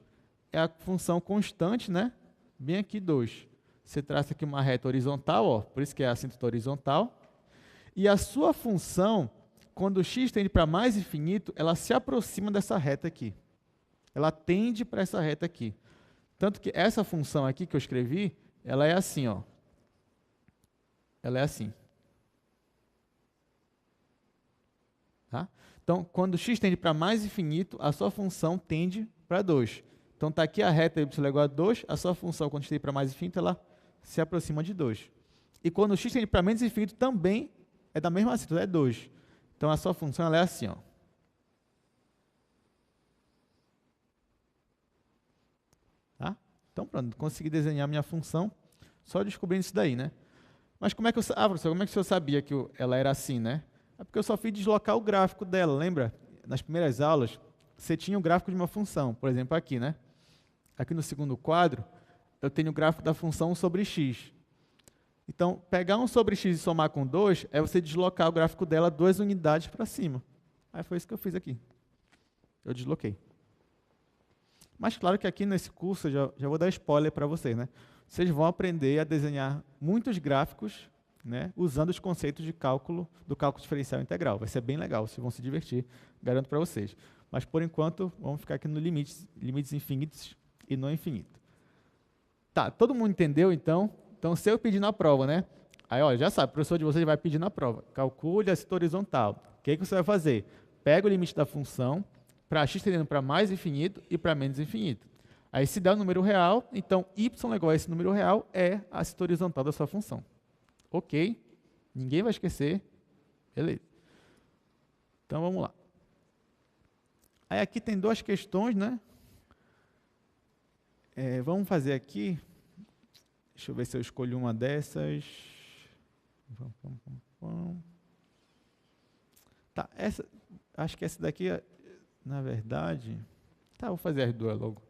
É a função constante, né? Bem aqui 2. Você traça aqui uma reta horizontal, ó, por isso que é a assíntota horizontal. E a sua função, quando x tende para mais infinito, ela se aproxima dessa reta aqui. Ela tende para essa reta aqui. Tanto que essa função aqui que eu escrevi, ela é assim, ó. Ela é assim. Tá? Então, quando x tende para mais infinito, a sua função tende para 2. Então, está aqui a reta y igual a 2, a sua função, quando x tende para mais infinito, ela se aproxima de 2. E quando x tende para menos infinito, também é da mesma assíntota, é 2. Então, a sua função ela é assim, ó. Tá? Então, pronto, consegui desenhar minha função só descobrindo isso daí, né? Mas como é que professor, como é que o senhor sabia que ela era assim, né? É porque eu só fui deslocar o gráfico dela, lembra? Nas primeiras aulas, você tinha o gráfico de uma função, por exemplo, aqui, né? Aqui no segundo quadro, eu tenho o gráfico da função 1 sobre x. Então, pegar 1 sobre x e somar com 2 é você deslocar o gráfico dela 2 unidades para cima. Aí foi isso que eu fiz aqui. Eu desloquei. Mas claro que aqui nesse curso, eu já vou dar spoiler para vocês, né? Vocês vão aprender a desenhar muitos gráficos, né, usando os conceitos de cálculo, do cálculo diferencial integral. Vai ser bem legal, vocês vão se divertir, garanto para vocês. Mas, por enquanto, vamos ficar aqui no limites infinitos e não infinito. Tá, todo mundo entendeu, então? Então, se eu pedir na prova, né? Aí, olha, já sabe, o professor de vocês vai pedir na prova. Calcule a assíntota horizontal. O que você vai fazer? Pega o limite da função para x tendendo para mais infinito e para menos infinito. Aí, se der o número real, então y igual a esse número real é a assíntota horizontal da sua função. Ok? Ninguém vai esquecer. Beleza. Então, vamos lá. Aí, aqui tem duas questões, né? Vamos fazer aqui. Deixa eu ver se eu escolho uma dessas. Tá, acho que essa daqui, na verdade... Tá, vou fazer as duas logo.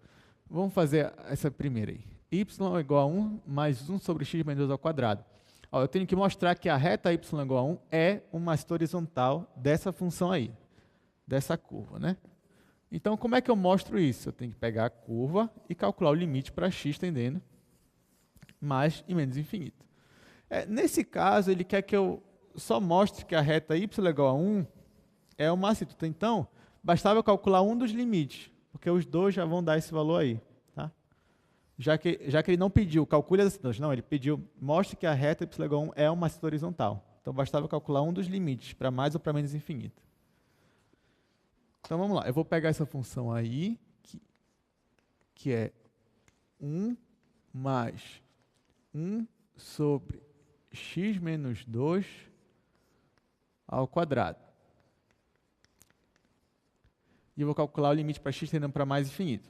Vamos fazer essa primeira aí. Y é igual a 1 mais 1 sobre x menos 2 ao quadrado. Ó, eu tenho que mostrar que a reta y igual a 1 é uma assíntota horizontal dessa função aí, dessa curva, né? Então, como é que eu mostro isso? Eu tenho que pegar a curva e calcular o limite para x tendendo mais e menos infinito. Nesse caso, ele quer que eu só mostre que a reta y é igual a 1 é uma assíntota. Então, bastava eu calcular um dos limites, porque os dois já vão dar esse valor aí. Tá? Já que ele não pediu, calcule as assíntota, não, ele pediu, mostre que a reta y igual a 1 é uma assíntota horizontal. Então, bastava eu calcular um dos limites, para mais ou para menos infinito. Então, vamos lá. Eu vou pegar essa função aí, que é 1 mais 1 sobre x menos 2 ao quadrado. E eu vou calcular o limite para x tendendo para mais infinito.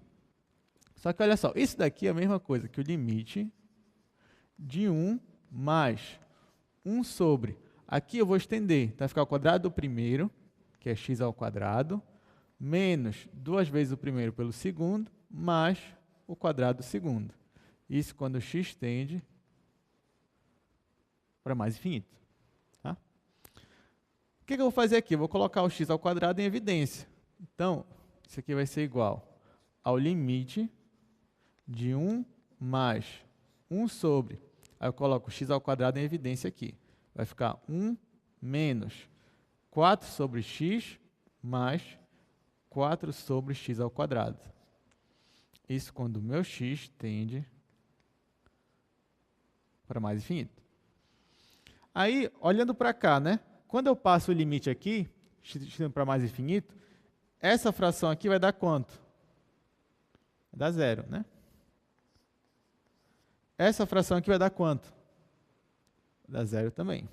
Só que olha só, isso daqui é a mesma coisa que o limite de 1 mais 1 sobre... Aqui eu vou estender, então vai ficar o quadrado do primeiro, que é x ao quadrado, menos 2 vezes o primeiro pelo segundo, mais o quadrado do segundo. Isso quando x tende para mais infinito. Tá? O que eu vou fazer aqui? Eu vou colocar o x ao quadrado em evidência. Então, isso aqui vai ser igual ao limite de 1 mais 1 sobre. Aí eu coloco o x ao quadrado em evidência aqui. Vai ficar 1 menos 4 sobre x mais 4 sobre x ao quadrado. Isso quando o meu x tende para mais infinito. Aí, olhando para cá, né? Quando eu passo o limite aqui, x tende para mais infinito, essa fração aqui vai dar quanto? Vai dar zero, né? Essa fração aqui vai dar quanto? Vai dar zero também.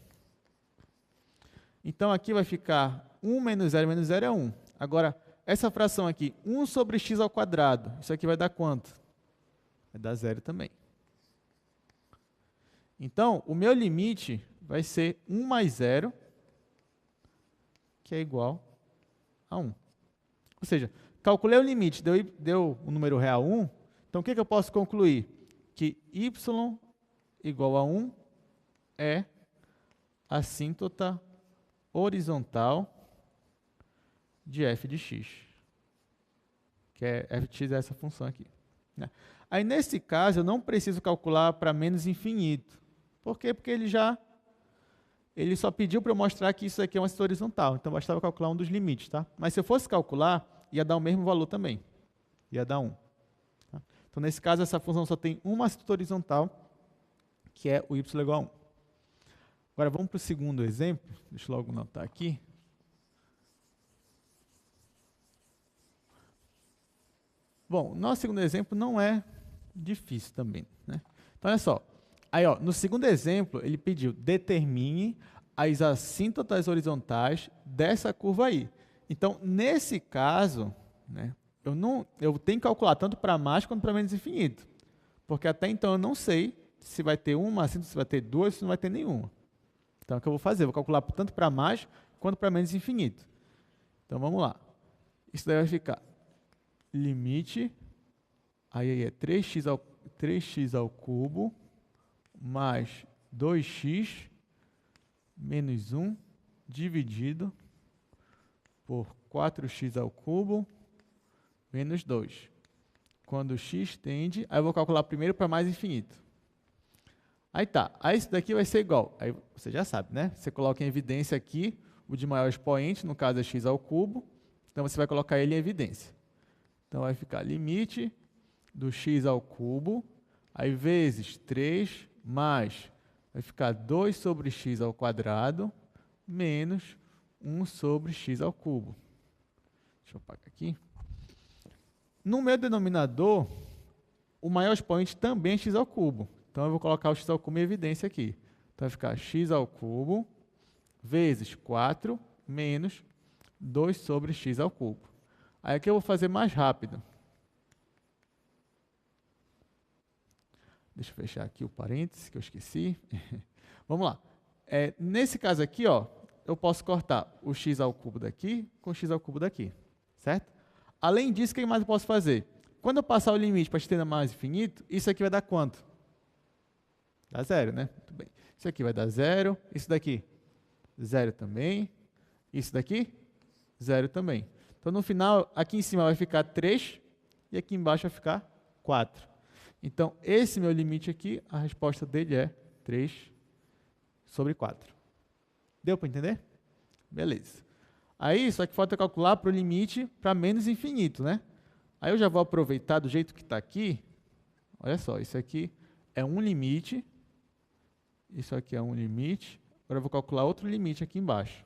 Então, aqui vai ficar 1 menos 0 é 1. Agora, essa fração aqui, 1 sobre x ao quadrado, isso aqui vai dar quanto? Vai dar zero também. Então, o meu limite vai ser 1 mais 0, que é igual a 1. Ou seja, calculei o limite, deu o número real 1, então o que eu posso concluir? Que y igual a 1 é a assíntota horizontal de f de x, que é f de x é essa função aqui. Né? Aí, nesse caso, eu não preciso calcular para menos infinito. Por quê? Porque ele só pediu para eu mostrar que isso aqui é uma assíntota horizontal, então bastava calcular um dos limites. Tá? Mas se eu fosse calcular, ia dar o mesmo valor também, ia dar 1. Tá? Então, nesse caso, essa função só tem uma assíntota horizontal, que é o y igual a 1. Agora, vamos para o segundo exemplo. Deixa eu logo anotar aqui. Bom, o nosso segundo exemplo não é difícil também. Né? Então, olha só. Aí, ó, no segundo exemplo, ele pediu, determine as assíntotas horizontais dessa curva aí. Então, nesse caso, né, eu tenho que calcular tanto para mais quanto para menos infinito. Porque até então eu não sei se vai ter uma assíntota, se vai ter duas, se não vai ter nenhuma. Então, o que eu vou fazer? Eu vou calcular tanto para mais quanto para menos infinito. Então, vamos lá. Isso daí vai ficar limite, aí é 3x ao cubo, mais 2x menos 1 dividido por 4x ao cubo menos 2. Quando x tende, aí eu vou calcular primeiro para mais infinito. Aí tá, aí isso daqui vai ser igual, aí você já sabe, né? Você coloca em evidência aqui o de maior expoente, no caso é x ao cubo, então você vai colocar ele em evidência. Então vai ficar limite do x ao cubo, aí vezes 3 mais, vai ficar 2 sobre x ao quadrado, menos 1 sobre x ao cubo. Deixa eu apagar aqui. No meu denominador, o maior expoente também é x ao cubo. Então, eu vou colocar o x ao cubo em evidência aqui. Então, vai ficar x ao cubo vezes 4 menos 2 sobre x ao cubo. Aí aqui eu vou fazer mais rápido. Deixa eu fechar aqui o parênteses, que eu esqueci. Vamos lá. Nesse caso aqui, ó, eu posso cortar o x ao cubo daqui com o x ao cubo daqui. Certo? Além disso, o que mais eu posso fazer? Quando eu passar o limite para estender mais infinito, isso aqui vai dar quanto? Dá zero, né? Muito bem. Isso aqui vai dar zero. Isso daqui, zero também. Isso daqui, zero também. Então, no final, aqui em cima vai ficar 3 e aqui embaixo vai ficar 4. Então, esse meu limite aqui, a resposta dele é 3 sobre 4. Deu para entender? Beleza. Aí, só que falta calcular para o limite para menos infinito, né? Aí eu já vou aproveitar do jeito que está aqui. Olha só, isso aqui é um limite. Isso aqui é um limite. Agora eu vou calcular outro limite aqui embaixo.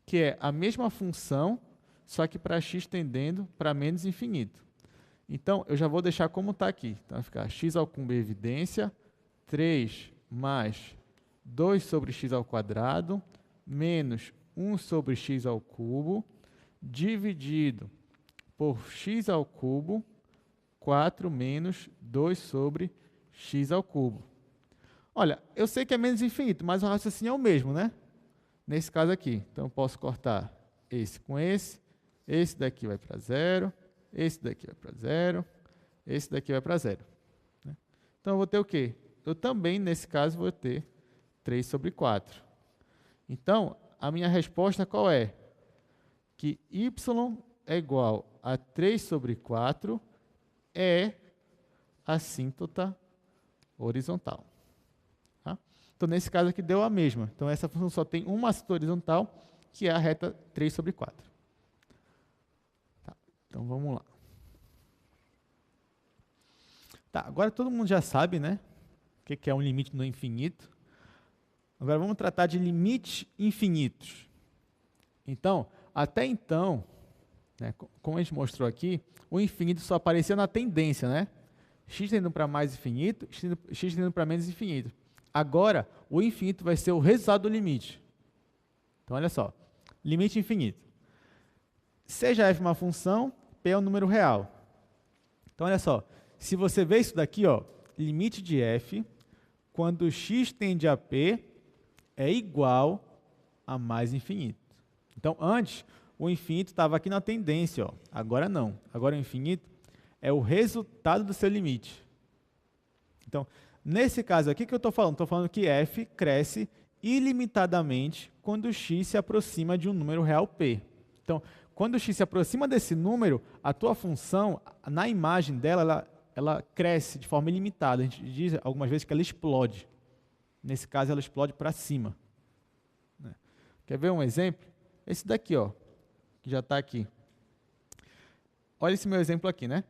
Que é a mesma função, só que para x tendendo para menos infinito. Então, eu já vou deixar como está aqui. Então, vai ficar x ao cubo evidência, 3 mais 2 sobre x ao quadrado, menos 1 sobre x ao cubo, dividido por x ao cubo, 4 menos 2 sobre x ao cubo. Olha, eu sei que é menos infinito, mas o raciocínio é o mesmo, né? Nesse caso aqui. Então, eu posso cortar esse com esse daqui vai para zero, esse daqui vai para zero, esse daqui vai para zero. Né? Então, eu vou ter o quê? Eu também, nesse caso, vou ter 3 sobre 4. Então, a minha resposta qual é? Que y é igual a 3 sobre 4 é assíntota horizontal. Tá? Então, nesse caso aqui, deu a mesma. Então, essa função só tem uma assíntota horizontal, que é a reta 3 sobre 4. Tá, então, vamos lá. Tá, agora todo mundo já sabe, né? O que é um limite no infinito. Agora, vamos tratar de limites infinitos. Então, até então, né, como a gente mostrou aqui, o infinito só aparecia na tendência, né? X tendendo para mais infinito, x tendendo para menos infinito. Agora, o infinito vai ser o resultado do limite. Então, olha só. Limite infinito. Seja f uma função, p é um número real. Então, olha só. Se você vê isso daqui, ó, limite de f, quando x tende a p, é igual a mais infinito. Então, antes, o infinito estava aqui na tendência, ó. Agora não. Agora o infinito é o resultado do seu limite. Então, nesse caso aqui que eu estou falando? Estou falando que f cresce ilimitadamente quando x se aproxima de um número real p. Então, quando x se aproxima desse número, a tua função, na imagem dela, ela cresce de forma ilimitada. A gente diz algumas vezes que ela explode. Nesse caso, ela explode para cima. Quer ver um exemplo? Esse daqui, ó, que já está aqui. Olha esse meu exemplo aqui, né?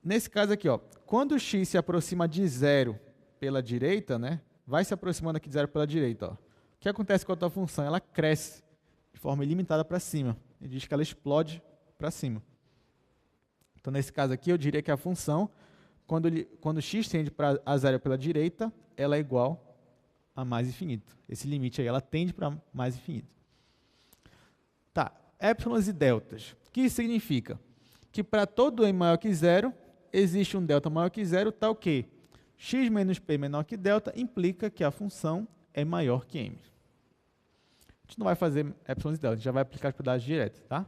Nesse caso aqui, ó, quando x se aproxima de zero pela direita, né? Vai se aproximando aqui de zero pela direita, ó. O que acontece com a tua função? Ela cresce de forma ilimitada para cima. Ele diz que ela explode para cima. Então, nesse caso aqui, eu diria que a função, quando x tende para a zero pela direita, ela é igual a mais infinito. Esse limite aí, ela tende para mais infinito. Tá, épsilons e deltas. O que isso significa? Que para todo m maior que zero, existe um delta maior que zero, tal que x menos p menor que delta implica que a função é maior que m. A gente não vai fazer épsilons e deltas, a gente já vai aplicar as propriedades diretas, tá?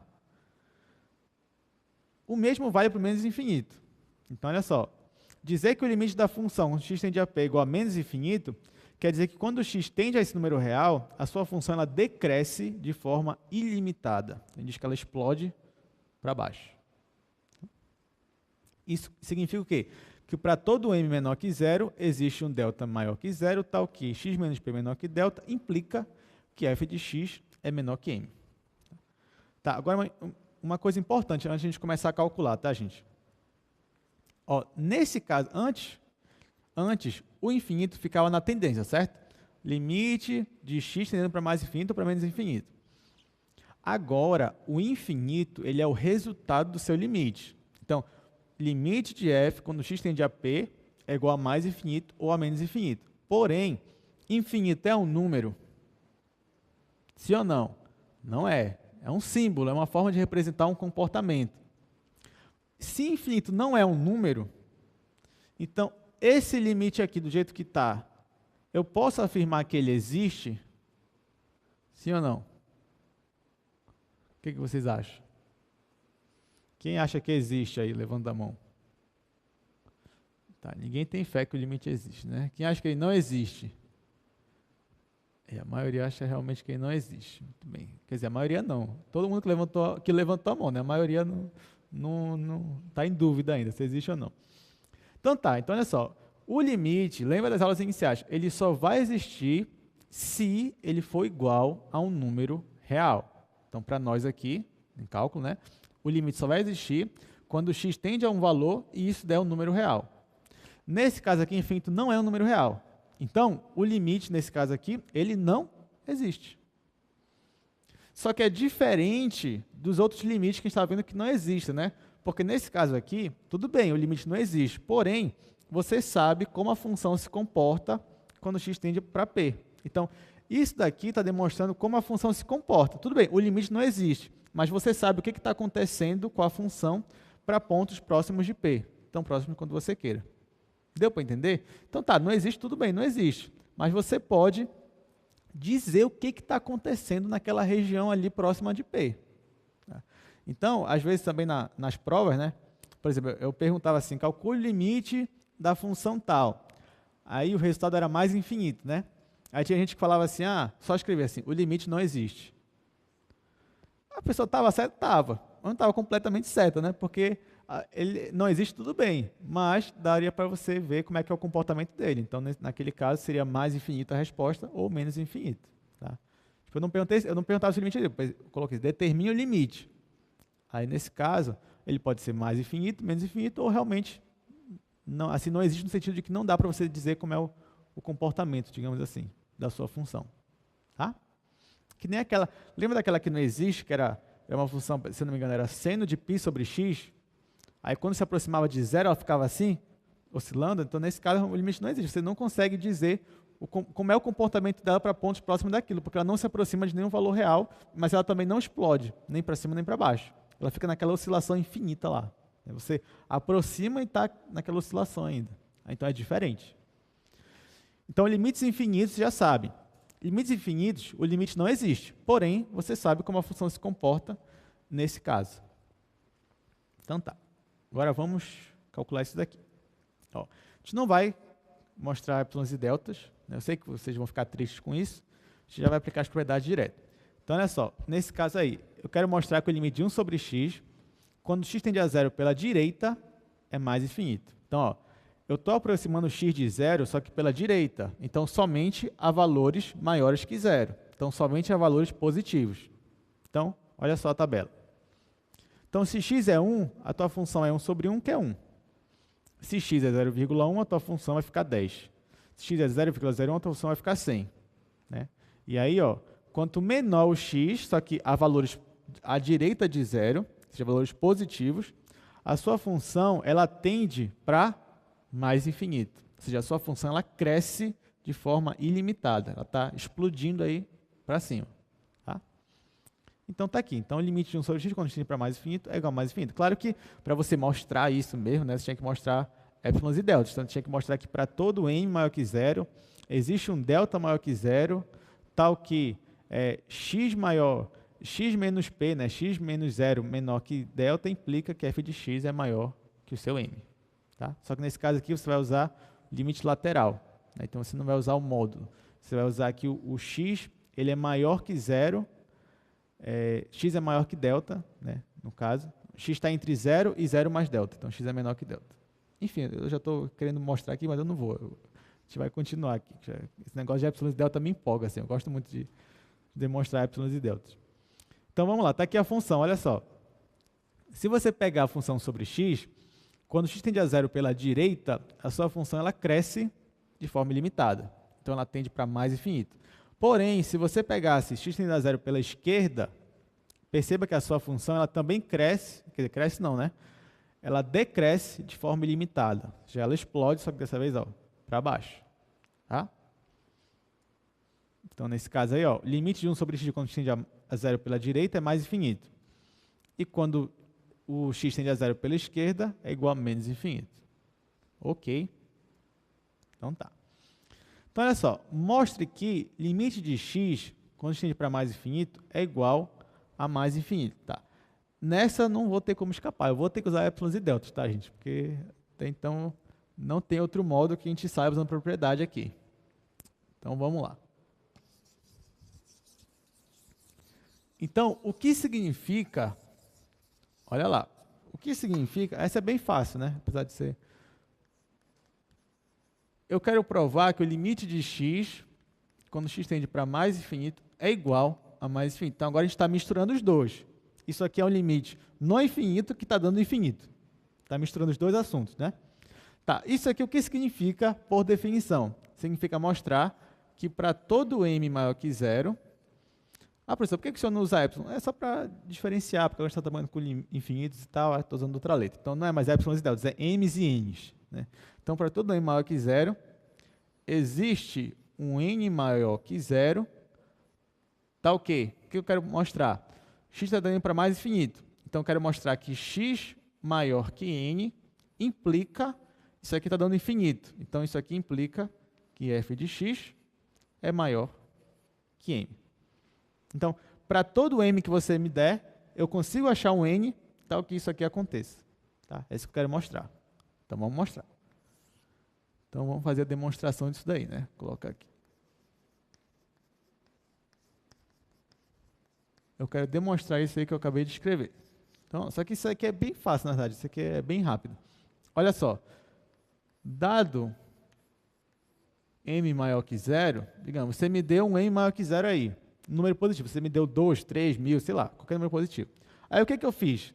O mesmo vale para o menos infinito. Então, olha só. Dizer que o limite da função x tende a p é igual a menos infinito quer dizer que quando x tende a esse número real, a sua função ela decresce de forma ilimitada. A gente diz que ela explode para baixo. Isso significa o quê? Que para todo m menor que zero, existe um delta maior que zero, tal que x menos p menor que delta implica que f de x é menor que m. Tá, agora uma coisa importante antes de a gente começar a calcular, tá, gente? Ó, nesse caso, antes, o infinito ficava na tendência, certo? Limite de x tendendo para mais infinito ou para menos infinito. Agora, o infinito ele é o resultado do seu limite. Então, limite de f, quando x tende a p, é igual a mais infinito ou a menos infinito. Porém, infinito é um número? Sim ou não? Não é. É um símbolo, é uma forma de representar um comportamento. Se infinito não é um número, então, esse limite aqui, do jeito que está, eu posso afirmar que ele existe? Sim ou não? O que vocês acham? Quem acha que existe aí? Levanta a mão. Tá, ninguém tem fé que o limite existe, né? Quem acha que ele não existe? A maioria acha realmente que ele não existe. Muito bem. Quer dizer, a maioria não. Todo mundo que levantou a mão, né? A maioria não está em dúvida ainda se existe ou não. Então tá, então olha só. O limite, lembra das aulas iniciais, ele só vai existir se ele for igual a um número real. Então, para nós aqui, em cálculo, né? O limite só vai existir quando x tende a um valor e isso der um número real. Nesse caso aqui, infinito não é um número real. Então, o limite, nesse caso aqui, ele não existe. Só que é diferente dos outros limites que a gente está vendo que não existem, né? Porque nesse caso aqui, tudo bem, o limite não existe. Porém, você sabe como a função se comporta quando x tende para p. Então, isso daqui está demonstrando como a função se comporta. Tudo bem, o limite não existe, mas você sabe o que está acontecendo com a função para pontos próximos de p. Tão próximos quanto você queira. Deu para entender? Então tá, não existe, tudo bem, não existe. Mas você pode dizer o que está acontecendo naquela região ali próxima de P. Então, às vezes também nas provas, né? Por exemplo, eu perguntava assim, calcule o limite da função tal. Aí o resultado era mais infinito, né? Aí tinha gente que falava assim, só escrever assim, o limite não existe. A pessoa estava certa? Estava. Mas não estava completamente certa, né? Porque ele não existe, tudo bem, mas daria para você ver como é que é o comportamento dele. Então, naquele caso, seria mais infinita a resposta ou menos infinito. Tá? Tipo, eu não perguntava se o limite, eu coloquei, determine o limite. Aí, nesse caso, ele pode ser mais infinito, menos infinito, ou realmente não, assim, não existe no sentido de que não dá para você dizer como é o comportamento, digamos assim, da sua função. Tá? Que nem aquela, lembra daquela que não existe, que era uma função, se não me engano, era seno de π sobre x, aí quando se aproximava de zero, ela ficava assim, oscilando, então nesse caso o limite não existe, você não consegue dizer como é o comportamento dela para pontos próximos daquilo, porque ela não se aproxima de nenhum valor real, mas ela também não explode, nem para cima nem para baixo, ela fica naquela oscilação infinita lá, você aproxima e está naquela oscilação ainda, então é diferente. Então limites infinitos, já sabe. Limites infinitos, o limite não existe. Porém, você sabe como a função se comporta nesse caso. Então tá. Agora vamos calcular isso daqui. Ó, a gente não vai mostrar epsilons e deltas. Né? Eu sei que vocês vão ficar tristes com isso. A gente já vai aplicar as propriedades direto. Então, olha só. Nesse caso aí, eu quero mostrar que o limite de 1 sobre x, quando x tende a zero pela direita, é mais infinito. Então, ó, eu estou aproximando x de zero, só que pela direita. Então, somente a valores maiores que zero. Então, somente a valores positivos. Então, olha só a tabela. Então, se x é 1, a tua função é 1 sobre 1, que é 1. Se x é 0,1, a tua função vai ficar 10. Se x é 0,01, a tua função vai ficar 100. Né? E aí, ó, quanto menor o x, só que a valores à direita de zero, ou seja, valores positivos, a sua função ela tende para mais infinito. Ou seja, a sua função ela cresce de forma ilimitada. Ela está explodindo aí para cima. Tá? Então está aqui. Então o limite de 1 sobre x, quando x tende para mais infinito, é igual a mais infinito. Claro que para você mostrar isso mesmo, né, você tinha que mostrar épsilons e deltas. Então, tinha que mostrar que para todo n maior que zero, existe um delta maior que zero, tal que x menos p, né, x menos zero menor que delta, implica que f de x é maior que o seu m. Tá? Só que nesse caso aqui você vai usar o limite lateral. Né? Então, você não vai usar o módulo. Você vai usar aqui o x, ele é maior que zero, x é maior que delta, né, no caso. X está entre 0 e 0 mais delta. Então, x é menor que delta. Enfim, eu já estou querendo mostrar aqui, mas eu não vou. A gente vai continuar aqui. Esse negócio de epsilons e delta me empolga. Assim, eu gosto muito de demonstrar epsilons e deltas. Então, vamos lá. Está aqui a função. Olha só. Se você pegar a função sobre x, quando x tende a zero pela direita, a sua função ela cresce de forma ilimitada. Então, ela tende para mais infinito. Porém, se você pegasse x tende a zero pela esquerda, perceba que a sua função ela também cresce, quer dizer, cresce não, né? Ela decresce de forma ilimitada. Já ela explode, só que dessa vez para baixo. Tá? Então, nesse caso aí, ó, limite de 1 sobre x quando x tende a zero pela direita é mais infinito. E quando o x tende a zero pela esquerda, é igual a menos infinito. Ok? Então tá. Então, olha só. Mostre que limite de x, quando x tende para mais infinito, é igual a mais infinito. Tá? Nessa, não vou ter como escapar. Eu vou ter que usar epsilons e deltas, tá, gente? Porque, até então, não tem outro modo que a gente saiba usando propriedade aqui. Então, vamos lá. Então, o que significa... Olha lá. O que significa... Essa é bem fácil, né? Apesar de ser... Eu quero provar que o limite de x, quando x tende para mais infinito, é igual a mais infinito. Então, agora a gente está misturando os dois. Isso aqui é um limite no infinito que está dando infinito. Está misturando os dois assuntos, né? Tá, isso aqui o que significa por definição? Significa mostrar que para todo m maior que zero... professor, por que o senhor não usa epsilon? É só para diferenciar, porque agora está trabalhando com infinitos e tal, estou usando outra letra. Então, não é mais epsilons e deltas, é m's e n's. Né? Então, para todo n maior que zero, existe um n maior que zero, tá o quê? O que eu quero mostrar? X está dando para mais infinito. Então, eu quero mostrar que x maior que n implica... Isso aqui está dando infinito. Então, isso aqui implica que f de x é maior que m. Então, para todo m que você me der, eu consigo achar um n tal que isso aqui aconteça. Tá? É isso que eu quero mostrar. Então, vamos mostrar. Então, vamos fazer a demonstração disso daí, né? Colocar aqui. Eu quero demonstrar isso aí que eu acabei de escrever. Então, só que isso aqui é bem fácil, na verdade. Isso aqui é bem rápido. Olha só. Dado m maior que zero, digamos, você me deu um m maior que zero aí. Número positivo. Você me deu 2, 3, 1000, sei lá, qualquer número positivo. Aí o que eu fiz?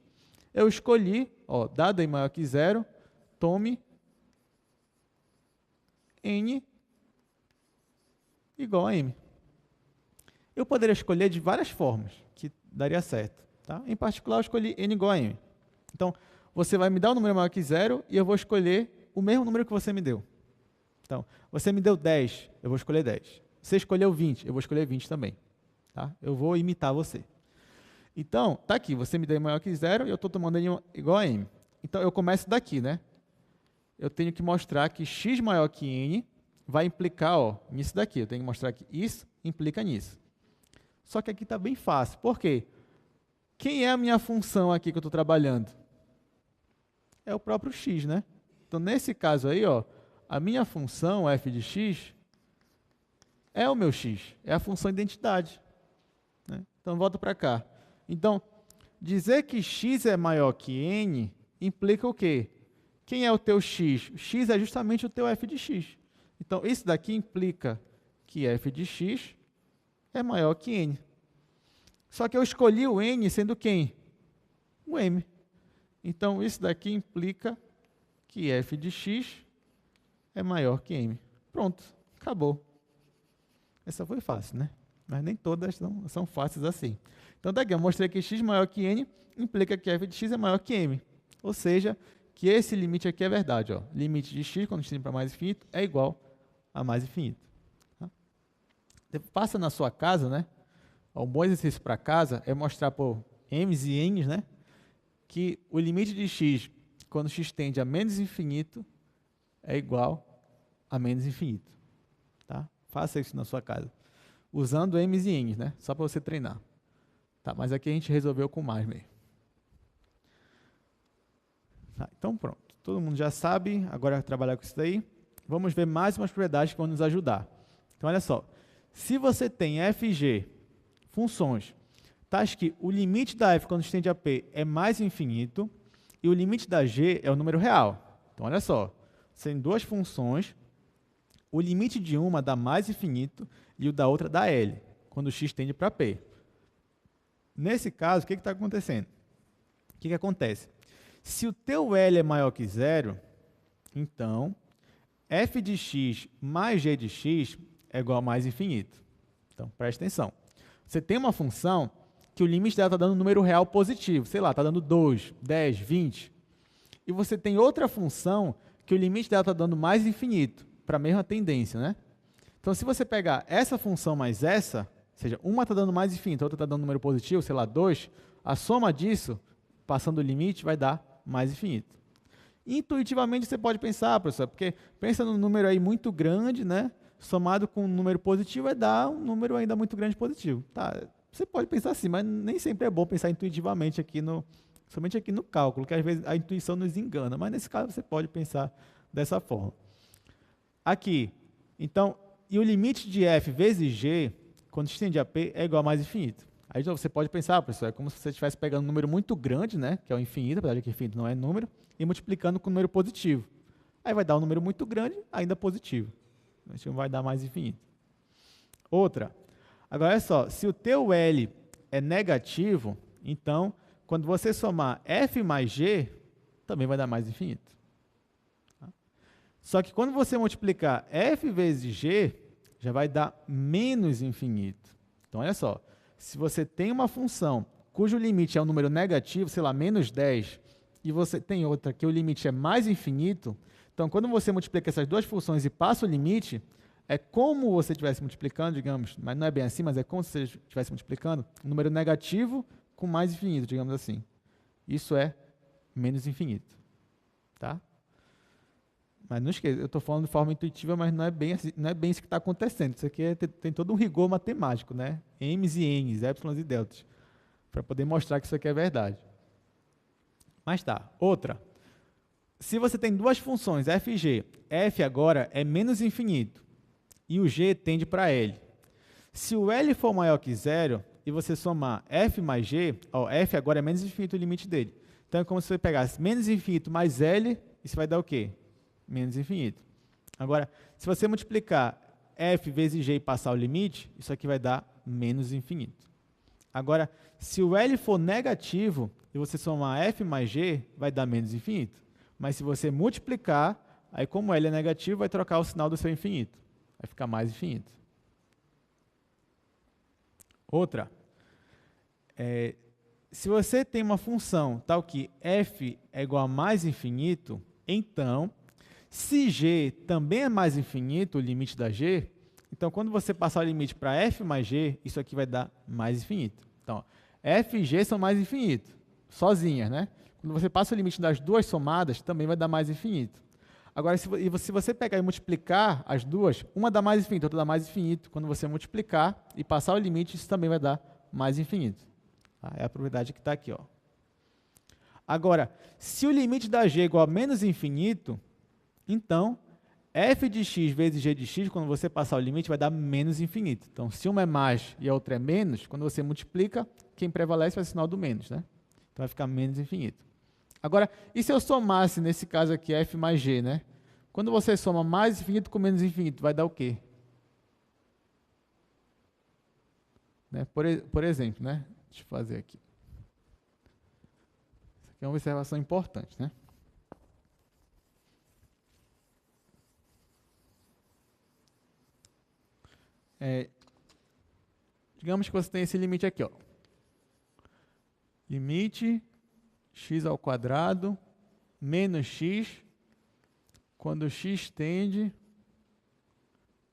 Eu escolhi, ó, dado m maior que zero, tome n igual a m. Eu poderia escolher de várias formas, que daria certo. Tá? Em particular, eu escolhi n igual a m. Então, você vai me dar um número maior que zero e eu vou escolher o mesmo número que você me deu. Então, você me deu 10, eu vou escolher 10. Você escolheu 20, eu vou escolher 20 também. Tá? Eu vou imitar você. Então, tá aqui, você me deu maior que zero e eu estou tomando n igual a m. Então, eu começo daqui, né? Eu tenho que mostrar que x maior que n vai implicar, ó, nisso daqui. Eu tenho que mostrar que isso implica nisso. Só que aqui está bem fácil. Por quê? Quem é a minha função aqui que eu estou trabalhando? É o próprio x, né? Então, nesse caso aí, ó, a minha função, f de x, é o meu x. É a função identidade. Né? Então, volta para cá. Então, dizer que x é maior que n implica o quê? Quem é o teu x? O x é justamente o teu f de x. Então, isso daqui implica que f de x é maior que n. Só que eu escolhi o n sendo quem? O m. Então, isso daqui implica que f de x é maior que m. Pronto, acabou. Essa foi fácil, né? Mas nem todas são fáceis assim. Então, daqui eu mostrei que x maior que n implica que f de x é maior que m. Ou seja, que esse limite aqui é verdade. Ó. Limite de x, quando estende para mais infinito, é igual a mais infinito. Tá? Passa na sua casa, né? Um bom exercício para casa é mostrar por m's e n's, né? Que o limite de x, quando x tende a menos infinito, é igual a menos infinito. Tá? Faça isso na sua casa. Usando m's e n's, né? Só para você treinar. Tá, mas aqui a gente resolveu com mais mesmo. Tá, então pronto. Todo mundo já sabe, agora trabalhar com isso daí. Vamos ver mais umas propriedades que vão nos ajudar. Então olha só. Se você tem f e g, funções, tais que o limite da f quando estende a p é mais infinito e o limite da g é o número real. Então olha só. Você tem duas funções, o limite de uma dá mais infinito e o da outra dá L, quando o x tende para P. Nesse caso, o que está acontecendo? O que acontece? Se o teu L é maior que zero, então f de x mais g de x é igual a mais infinito. Então, presta atenção. Você tem uma função que o limite dela está dando um número real positivo, sei lá, está dando 2, 10, 20. E você tem outra função que o limite dela está dando mais infinito, para a mesma tendência, né? Então, se você pegar essa função mais essa, ou seja, uma está dando mais infinito, a outra está dando um número positivo, sei lá, 2, a soma disso, passando o limite, vai dar mais infinito. Intuitivamente, você pode pensar, professor, porque pensa num número aí muito grande, né? Somado com um número positivo, vai dar um número ainda muito grande positivo. Tá? Você pode pensar assim, mas nem sempre é bom pensar intuitivamente aqui somente aqui no cálculo, que às vezes a intuição nos engana, mas nesse caso você pode pensar dessa forma. Aqui, então, e o limite de f vezes g, quando estende a p, é igual a mais infinito. Aí você pode pensar, pessoal, é como se você estivesse pegando um número muito grande, né, que é o infinito, apesar de que infinito não é número, e multiplicando com um número positivo. Aí vai dar um número muito grande, ainda positivo. A gente não vai dar mais infinito. Outra. Agora, olha só, se o teu L é negativo, então, quando você somar f mais g, também vai dar mais infinito. Tá? Só que quando você multiplicar f vezes g, já vai dar menos infinito. Então, olha só, se você tem uma função cujo limite é um número negativo, sei lá, menos 10, e você tem outra que o limite é mais infinito, então, quando você multiplica essas duas funções e passa o limite, é como você estivesse multiplicando, digamos, mas não é bem assim, mas é como se você estivesse multiplicando um número negativo com mais infinito, digamos assim. Isso é menos infinito. Tá? Mas não esqueça, eu estou falando de forma intuitiva, mas não é bem, assim, não é bem isso que está acontecendo. Isso aqui tem todo um rigor matemático, né? M's e N's, épsilons e deltas, para poder mostrar que isso aqui é verdade. Mas tá, outra. Se você tem duas funções, f e g, f agora é menos infinito e o g tende para L. Se o L for maior que zero, e você somar f mais g, ó, f agora é menos infinito o limite dele. Então, é como se você pegasse menos infinito mais L, isso vai dar o quê? Menos infinito. Agora, se você multiplicar f vezes g e passar o limite, isso aqui vai dar menos infinito. Agora, se o L for negativo e você somar f mais g, vai dar menos infinito. Mas se você multiplicar, aí como L é negativo, vai trocar o sinal do seu infinito. Vai ficar mais infinito. Outra. Se você tem uma função tal que f é igual a mais infinito, então, se g também é mais infinito, o limite da g, então quando você passar o limite para f mais g, isso aqui vai dar mais infinito. Então, f e g são mais infinitos, sozinhas, né? Quando você passa o limite das duas somadas, também vai dar mais infinito. Agora, se você pegar e multiplicar as duas, uma dá mais infinito, outra dá mais infinito. Quando você multiplicar e passar o limite, isso também vai dar mais infinito. Tá? É a propriedade que está aqui. Ó. Agora, se o limite da g é igual a menos infinito, então, f de x vezes g de x, quando você passar o limite, vai dar menos infinito. Então, se uma é mais e a outra é menos, quando você multiplica, quem prevalece vai ser o sinal do menos. Né? Então, vai ficar menos infinito. Agora, e se eu somasse, nesse caso aqui, f mais g, né? Quando você soma mais infinito com menos infinito, vai dar o quê? Né? Por exemplo, né? Deixa eu fazer aqui. Isso aqui é uma observação importante, né? Digamos que você tem esse limite aqui, ó. Limite x ao quadrado menos x quando x tende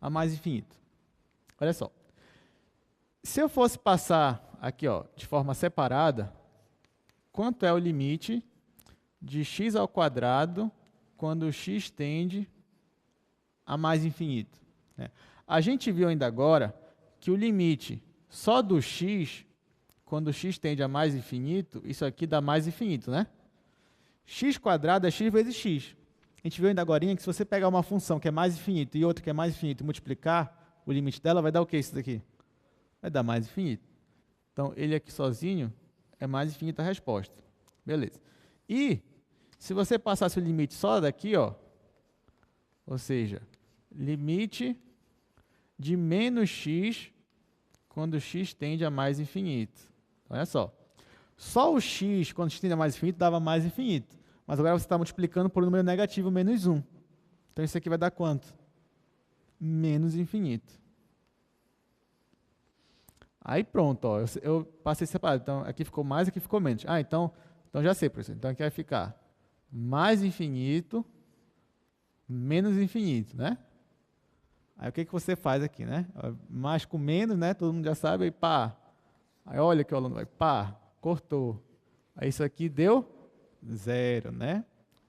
a mais infinito. Olha só. Se eu fosse passar aqui, ó, de forma separada, quanto é o limite de x ao quadrado quando x tende a mais infinito? Né? A gente viu ainda agora que o limite só do x, quando x tende a mais infinito, isso aqui dá mais infinito, né? X quadrado é x vezes x. A gente viu ainda agora que se você pegar uma função que é mais infinito e outra que é mais infinito e multiplicar, o limite dela vai dar o que isso daqui? Vai dar mais infinito. Então, ele aqui sozinho é mais infinito a resposta. Beleza. E, se você passasse o limite só daqui, ó, ou seja, limite de menos x quando x tende a mais infinito. Olha só. Só o x, quando x tende a mais infinito, dava mais infinito. Mas agora você está multiplicando por um número negativo, menos 1. Então, isso aqui vai dar quanto? Menos infinito. Aí pronto, ó, eu passei separado. Então, aqui ficou mais, aqui ficou menos. Ah, então já sei, professor. Então, aqui vai ficar mais infinito, menos infinito, né? Aí, o que você faz aqui, né? Mais com menos, né? Todo mundo já sabe, aí pá. Aí, olha que o aluno vai, pá, cortou. Aí, isso aqui deu 0, né?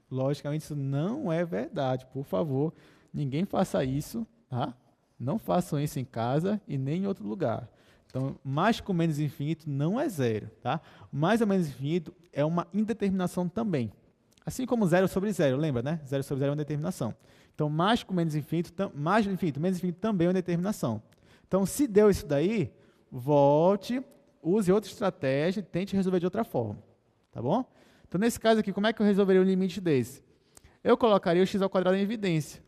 Logicamente, isso não é verdade. Por favor, ninguém faça isso, tá? Não façam isso em casa e nem em outro lugar. Então, mais com menos infinito não é 0, tá? Mais ou menos infinito é uma indeterminação também. Assim como 0 sobre 0, lembra, né? 0 sobre 0 é uma determinação. Então, mais com menos infinito, mais infinito, menos infinito também é uma determinação. Então, se deu isso daí, volte, use outra estratégia e tente resolver de outra forma, tá bom? Então, nesse caso aqui, como é que eu resolveria um limite desse? Eu colocaria o x ao quadrado em evidência.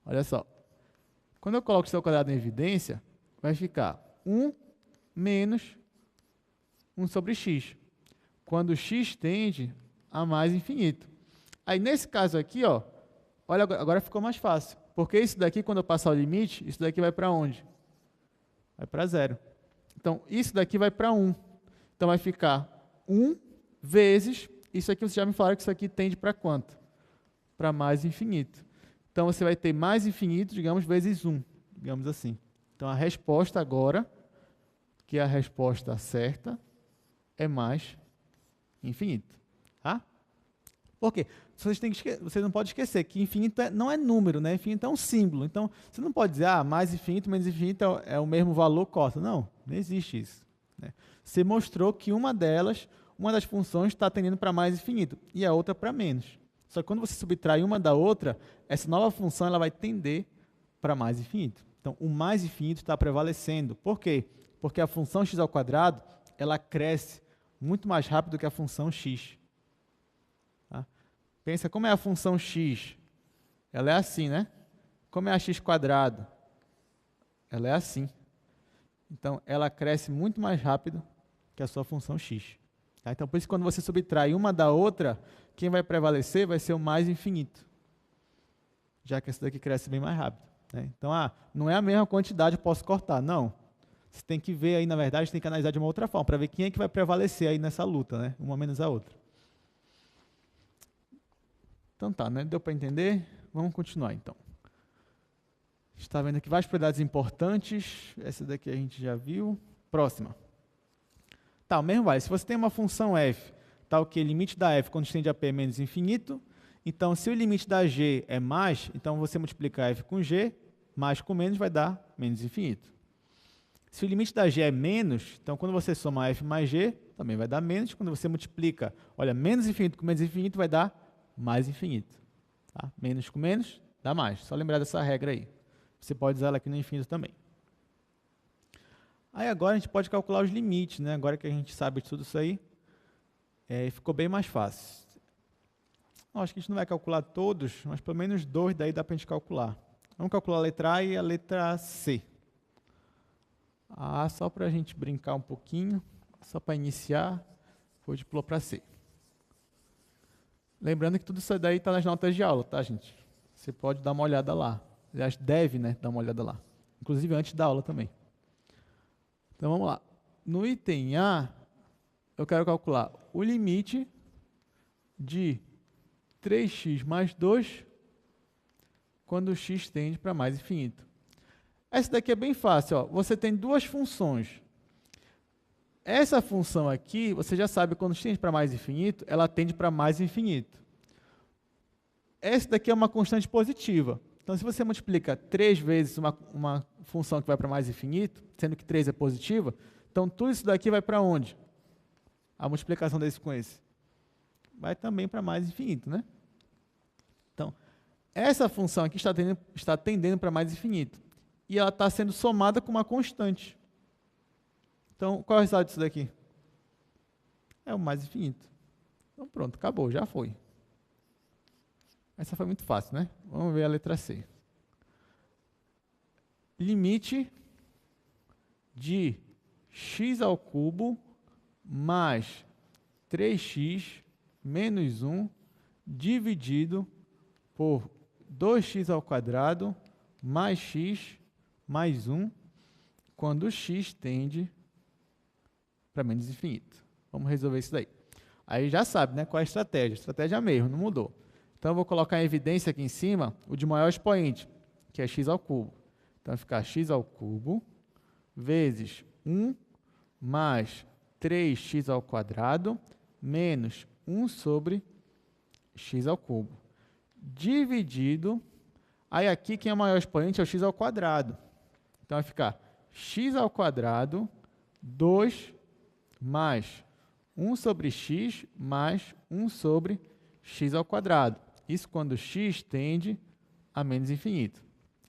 Olha só. Quando eu coloco o x ao quadrado em evidência, vai ficar 1 menos 1 sobre x, quando x tende a mais infinito. Aí, nesse caso aqui, ó, olha, agora ficou mais fácil, porque isso daqui, quando eu passar o limite, isso daqui vai para onde? Vai para 0. Então, isso daqui vai para 1. Então, vai ficar 1 vezes, isso aqui vocês já me falaram que isso aqui tende para quanto? Para mais infinito. Então, você vai ter mais infinito, digamos, vezes 1, digamos assim. Então, a resposta agora, que é a resposta certa, é mais infinito. Tá? Por quê? Você não pode esquecer que infinito não é número, né? Infinito é um símbolo. Então, você não pode dizer, mais infinito, menos infinito é o mesmo valor cota. Não existe isso. Né? Você mostrou que uma das funções está tendendo para mais infinito e a outra para menos. Só que quando você subtrai uma da outra, essa nova função ela vai tender para mais infinito. Então, o mais infinito está prevalecendo. Por quê? Porque a função x ao quadrado, ela cresce muito mais rápido que a função x. Tá? Pensa, como é a função x? Ela é assim, né? Como é a x quadrado? Ela é assim. Então, ela cresce muito mais rápido que a sua função x. Tá? Então, por isso, quando você subtrai uma da outra, quem vai prevalecer vai ser o mais infinito. Já que esse daqui cresce bem mais rápido. Né? Então, não é a mesma quantidade, eu posso cortar. Não. Você tem que ver aí, na verdade, tem que analisar de uma outra forma, para ver quem é que vai prevalecer aí nessa luta, né? Uma menos a outra. Então tá, né? Deu para entender? Vamos continuar, então. Está vendo aqui várias propriedades importantes. Essa daqui a gente já viu. Próxima. Tá, o mesmo vale. Se você tem uma função f, tá o que? Limite da f quando estende a p é menos infinito. Então, se o limite da g é mais, então você multiplica f com g, mais com menos vai dar menos infinito. Se o limite da g é menos, então quando você soma f mais g, também vai dar menos. Quando você multiplica, olha, menos infinito com menos infinito vai dar mais infinito. Tá? Menos com menos, dá mais. Só lembrar dessa regra aí. Você pode usar ela aqui no infinito também. Aí agora a gente pode calcular os limites, né? Agora que a gente sabe de tudo isso aí, ficou bem mais fácil. Acho que a gente não vai calcular todos, mas pelo menos 2 daí dá para a gente calcular. Vamos calcular a letra A e a letra C. Só para a gente brincar um pouquinho, só para iniciar, foi de pulou para C. Lembrando que tudo isso daí está nas notas de aula, tá, gente? Você pode dar uma olhada lá. Aliás, deve, né, dar uma olhada lá. Inclusive antes da aula também. Então, vamos lá. No item A, eu quero calcular o limite de 3x mais 2 quando x tende para mais infinito. Essa daqui é bem fácil. Ó. Você tem duas funções. Essa função aqui, você já sabe, quando tende para mais infinito, ela tende para mais infinito. Essa daqui é uma constante positiva. Então, se você multiplica 3 vezes uma função que vai para mais infinito, sendo que 3 é positiva, então tudo isso daqui vai para onde? A multiplicação desse com esse. Vai também para mais infinito, né? Então, essa função aqui está tendendo para mais infinito. E ela está sendo somada com uma constante. Então, qual é o resultado disso daqui? É o mais infinito. Então, pronto, acabou, já foi. Essa foi muito fácil, né? Vamos ver a letra C. Limite de x ao cubo mais 3x menos 1 dividido por 2x ao quadrado mais x mais 1, quando x tende para menos infinito. Vamos resolver isso daí. Aí já sabe, né, qual é a estratégia. A estratégia é a mesma, não mudou. Então, eu vou colocar em evidência aqui em cima o de maior expoente, que é x ao cubo. Então, vai ficar x ao cubo vezes 1 mais 3x ao quadrado menos 1 sobre x ao cubo. Dividido, aí aqui quem é o maior expoente é o x ao quadrado. Então, vai ficar x ao quadrado 2 mais 1 sobre x mais 1 sobre x ao quadrado. Isso quando x tende a menos infinito.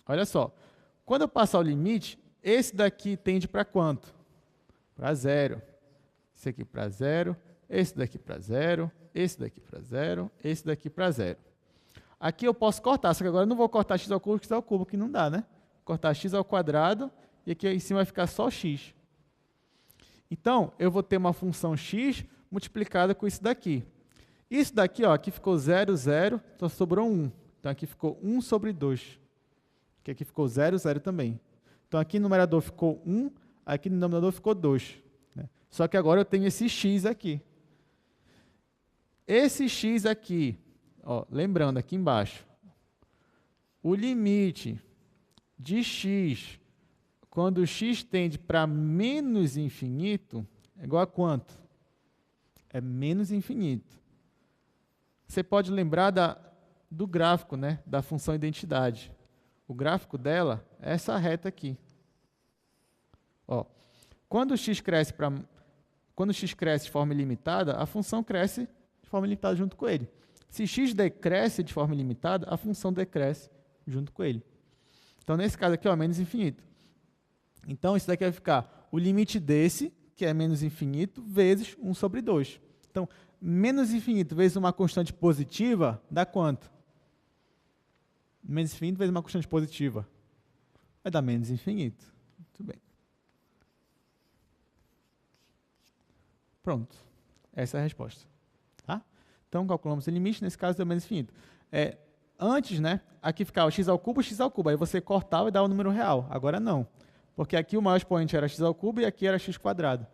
Olha só, quando eu passar o limite, esse daqui tende para quanto? Para zero. Esse aqui para zero, esse daqui para zero, esse daqui para zero, esse daqui para zero. Aqui eu posso cortar, só que agora eu não vou cortar x ao cubo, que não dá, né? Cortar x ao quadrado, e aqui em cima vai ficar só x. Então, eu vou ter uma função x multiplicada com isso daqui. Isso daqui, ó, aqui ficou 0, 0, então sobrou 1. Então, aqui ficou 1 sobre 2. Aqui ficou 0, 0 também. Então, aqui no numerador ficou 1, aqui no denominador ficou 2. Né? Só que agora eu tenho esse x aqui. Esse x aqui, ó, lembrando aqui embaixo, o limite de x, quando x tende para menos infinito, é igual a quanto? É menos infinito. Você pode lembrar do gráfico, né, da função identidade. O gráfico dela é essa reta aqui. Ó, quando x cresce de forma ilimitada, a função cresce de forma ilimitada junto com ele. Se x decresce de forma ilimitada, a função decresce junto com ele. Então, nesse caso aqui, ó, menos infinito. Então, isso daqui vai ficar o limite desse, que é menos infinito, vezes 1 sobre 2. Então, menos infinito vezes uma constante positiva, dá quanto? Menos infinito vezes uma constante positiva. Vai dar menos infinito. Muito bem. Pronto. Essa é a resposta. Tá? Então, calculamos o limite, nesse caso deu menos infinito. Antes, né, aqui ficava x ao cubo, aí você cortava e dava o número real. Agora não, porque aqui o maior expoente era x ao cubo e aqui era x quadrado.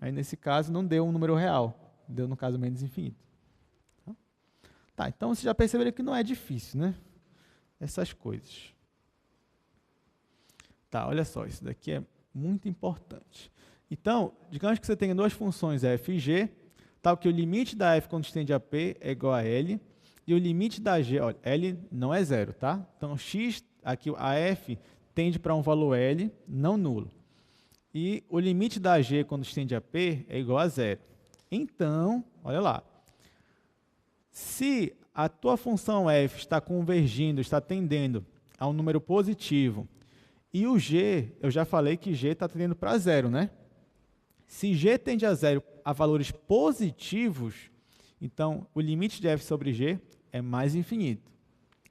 Aí, nesse caso, não deu um número real, deu, no caso, menos infinito. Tá, então, vocês já perceberam que não é difícil, né? Essas coisas. Tá, olha só, isso daqui é muito importante. Então, digamos que você tenha duas funções f e g, tal que o limite da f quando estende a p é igual a L, e o limite da g, olha, L não é zero, tá? Então, x, aqui a f tende para um valor L, não nulo. E o limite da g quando estende a p é igual a zero. Então, olha lá. Se a tua função f está convergindo, está tendendo a um número positivo, e o g, eu já falei que g está tendendo para zero, né? Se g tende a zero a valores positivos, então o limite de f sobre g é mais infinito.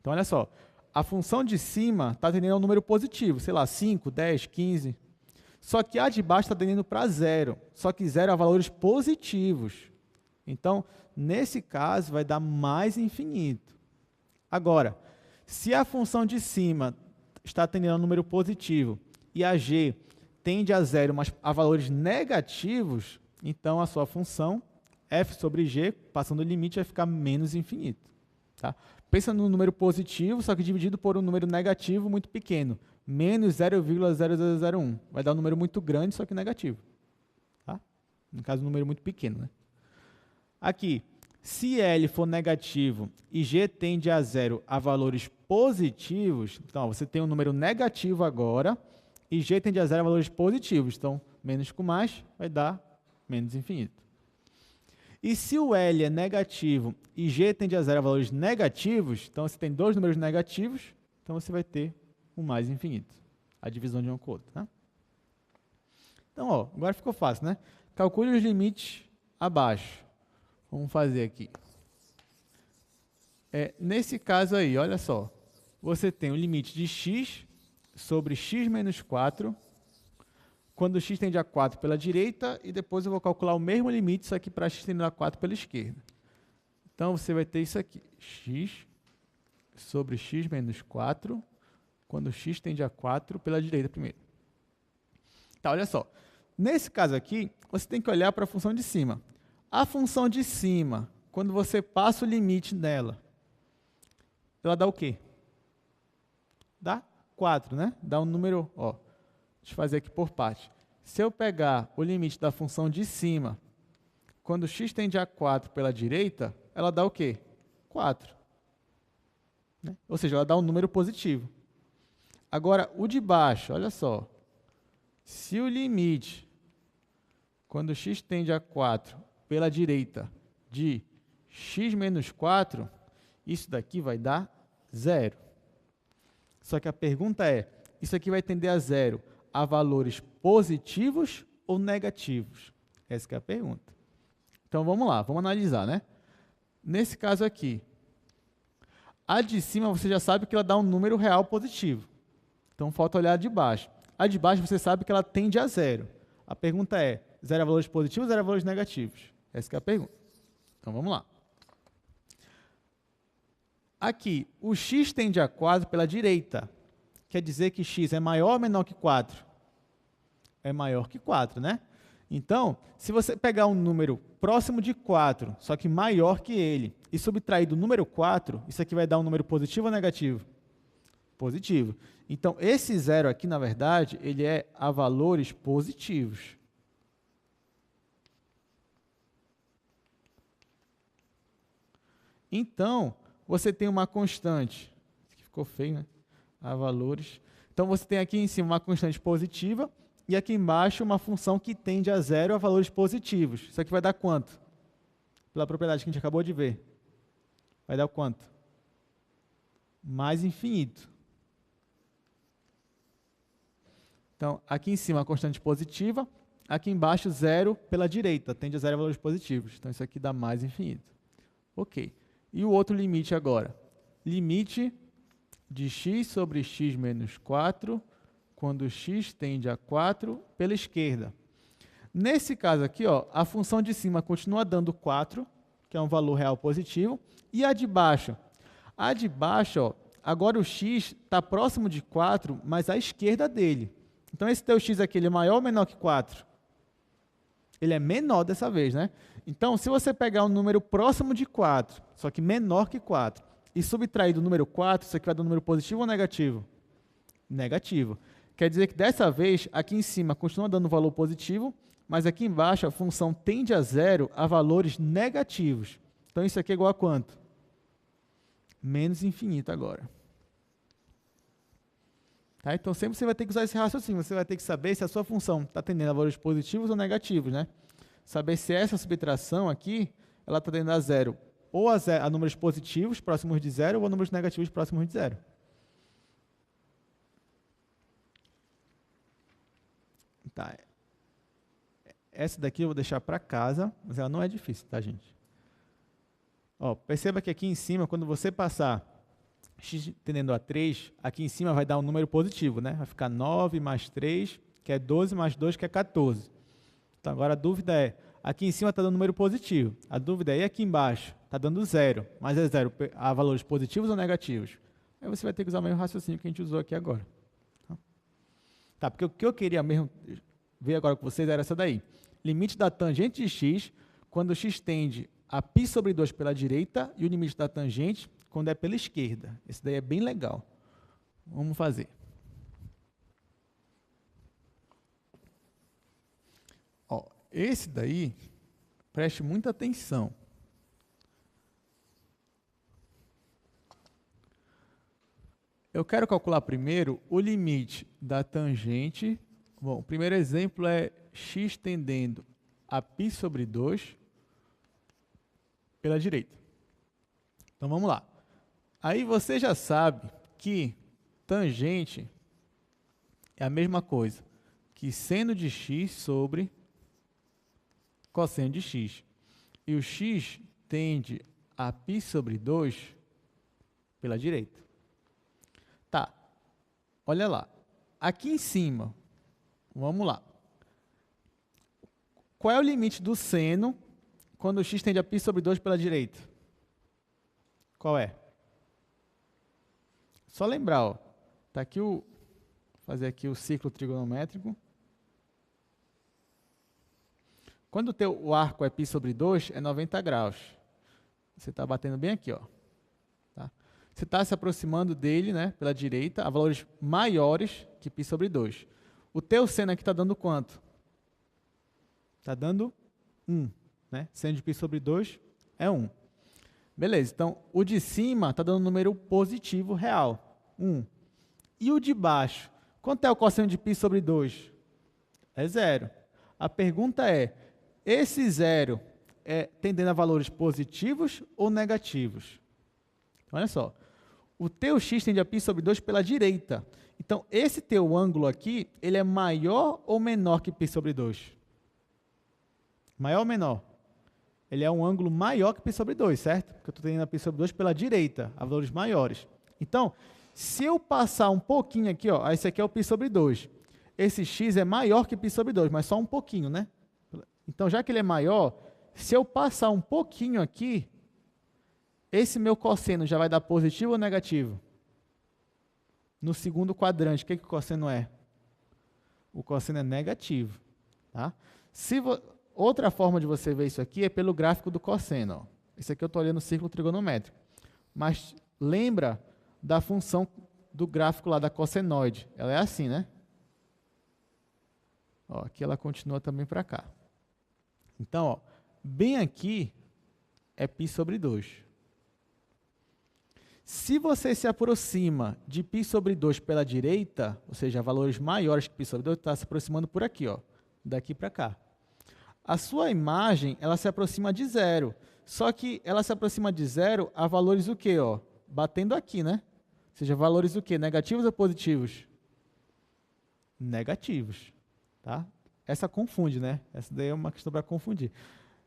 Então, olha só, a função de cima está tendendo a um número positivo, sei lá, 5, 10, 15. Só que a de baixo está tendendo para zero, só que zero a valores positivos. Então, nesse caso, vai dar mais infinito. Agora, se a função de cima está tendendo a um número positivo e a g tende a zero, mas a valores negativos, então a sua função f sobre g, passando o limite, vai ficar menos infinito. Tá? Pensa no número positivo, só que dividido por um número negativo muito pequeno, menos 0,0001. Vai dar um número muito grande, só que negativo. Tá? No caso, um número muito pequeno. Né? Aqui, se L for negativo e G tende a zero a valores positivos, então você tem um número negativo agora e G tende a zero a valores positivos. Então, menos com mais vai dar menos infinito. E se o L é negativo e G tende a zero a valores negativos, então você tem dois números negativos, então você vai ter um mais infinito. A divisão de um com o outro. Tá? Então, ó, agora ficou fácil, né? Calcule os limites abaixo. Vamos fazer aqui. Nesse caso aí, olha só. Você tem o limite de x sobre x menos 4, quando x tende a 4 pela direita, e depois eu vou calcular o mesmo limite, só que para x tendendo a 4 pela esquerda. Então, você vai ter isso aqui. X sobre x menos 4, quando x tende a 4 pela direita primeiro. Tá, olha só. Nesse caso aqui, você tem que olhar para a função de cima. A função de cima, quando você passa o limite dela, ela dá o quê? Dá 4, né? Dá um número, ó. Deixa eu fazer aqui por parte. Se eu pegar o limite da função de cima, quando x tende a 4 pela direita, ela dá o quê? 4. Né? Ou seja, ela dá um número positivo. Agora, o de baixo, olha só. Se o limite, quando x tende a 4 pela direita, de x menos 4, isso daqui vai dar 0. Só que a pergunta é, isso aqui vai tender a 0 a valores positivos ou negativos? Essa que é a pergunta. Então, vamos lá, vamos analisar, né? Nesse caso aqui, a de cima você já sabe que ela dá um número real positivo. Então, falta olhar a de baixo. A de baixo você sabe que ela tende a 0. A pergunta é, 0 a valores positivos ou 0 a valores negativos? Essa que é a pergunta. Então, vamos lá. Aqui, o x tende a 4 pela direita. Quer dizer que x é maior ou menor que 4? É maior que 4, né? Então, se você pegar um número próximo de 4, só que maior que ele, e subtrair do número 4, isso aqui vai dar um número positivo ou negativo? Positivo. Então, esse 0 aqui, na verdade, ele é a valores positivos. Então, você tem uma constante, que ficou feio, né? A valores. Então, você tem aqui em cima uma constante positiva e aqui embaixo uma função que tende a 0 a valores positivos. Isso aqui vai dar quanto? Pela propriedade que a gente acabou de ver. Vai dar quanto? Mais infinito. Então, aqui em cima a constante positiva, aqui embaixo zero pela direita, tende a zero a valores positivos. Então, isso aqui dá mais infinito. Ok. E o outro limite agora? Limite de x sobre x menos 4, quando x tende a 4 pela esquerda. Nesse caso aqui, ó, a função de cima continua dando 4, que é um valor real positivo, e a de baixo? A de baixo, ó, agora o x está próximo de 4, mas à esquerda dele. Então, esse teu x aqui ele é maior ou menor que 4? Ele é menor dessa vez, né? Então, se você pegar um número próximo de 4, só que menor que 4, e subtrair do número 4, isso aqui vai dar um número positivo ou negativo? Negativo. Quer dizer que dessa vez, aqui em cima continua dando valor positivo, mas aqui embaixo a função tende a zero a valores negativos. Então, isso aqui é igual a quanto? Menos infinito agora. Tá? Então, sempre você vai ter que usar esse raciocínio. Você vai ter que saber se a sua função está tendendo a valores positivos ou negativos, né? Saber se essa subtração aqui, ela está tendendo a zero. Ou a números positivos próximos de zero, ou a números negativos próximos de zero. Tá. Essa daqui eu vou deixar para casa, mas ela não é difícil, tá, gente? Ó, perceba que aqui em cima, quando você passar x tendendo a 3, aqui em cima vai dar um número positivo, né? Vai ficar 9 mais 3, que é 12, mais 2, que é 14. Então, agora a dúvida é, aqui em cima está dando número positivo. A dúvida é, e aqui embaixo? Está dando zero, mas é zero a valores positivos ou negativos? Aí você vai ter que usar o mesmo raciocínio que a gente usou aqui agora. Tá, porque o que eu queria mesmo ver agora com vocês era essa daí. Limite da tangente de x, quando x tende a π sobre 2 pela direita, e o limite da tangente quando é pela esquerda. Esse daí é bem legal. Vamos fazer. Ó, esse daí, preste muita atenção. Eu quero calcular primeiro o limite da tangente. Bom, o primeiro exemplo é x tendendo a π sobre 2 pela direita. Então, vamos lá. Aí você já sabe que tangente é a mesma coisa que seno de x sobre cosseno de x. E o x tende a π sobre 2 pela direita. Tá, olha lá. Aqui em cima, vamos lá. Qual é o limite do seno quando o x tende a π sobre 2 pela direita? Qual é? Só lembrar, ó. Tá aqui vou fazer aqui o círculo trigonométrico. Quando o arco é π sobre 2, é 90 graus. Você está batendo bem aqui, ó. Tá? Você está se aproximando dele, né, pela direita, a valores maiores que π sobre 2. O teu seno aqui está dando quanto? Está dando 1. Né? Seno de π sobre 2 é 1. Beleza, então o de cima está dando um número positivo real, 1. E o de baixo? Quanto é o cosseno de π sobre 2? É 0. A pergunta é, esse 0 é tendendo a valores positivos ou negativos? Olha só, o teu x tende a π sobre 2 pela direita. Então, esse teu ângulo aqui, ele é maior ou menor que π sobre 2? Maior ou menor? Ele é um ângulo maior que π sobre 2, certo? Porque eu estou tendendo a π sobre 2 pela direita, a valores maiores. Então, se eu passar um pouquinho aqui, ó, esse aqui é o π sobre 2. Esse x é maior que π sobre 2, mas só um pouquinho, né? Então, já que ele é maior, se eu passar um pouquinho aqui, esse meu cosseno já vai dar positivo ou negativo? No segundo quadrante, o que o cosseno é? O cosseno é negativo. Tá? Outra forma de você ver isso aqui é pelo gráfico do cosseno. Ó. Esse aqui eu estou olhando o círculo trigonométrico. Mas lembra da função do gráfico lá da cossenoide. Ela é assim, né? Ó, aqui ela continua também para cá. Então, ó, bem aqui é π sobre 2. Se você se aproxima de π sobre 2 pela direita, ou seja, valores maiores que π sobre 2, está se aproximando por aqui, ó, daqui para cá. A sua imagem, ela se aproxima de 0. Só que ela se aproxima de 0 a valores o quê? Ó? Batendo aqui, né? Ou seja, valores o quê? Negativos ou positivos? negativos. Tá? Essa confunde, né? Essa daí é uma questão para confundir.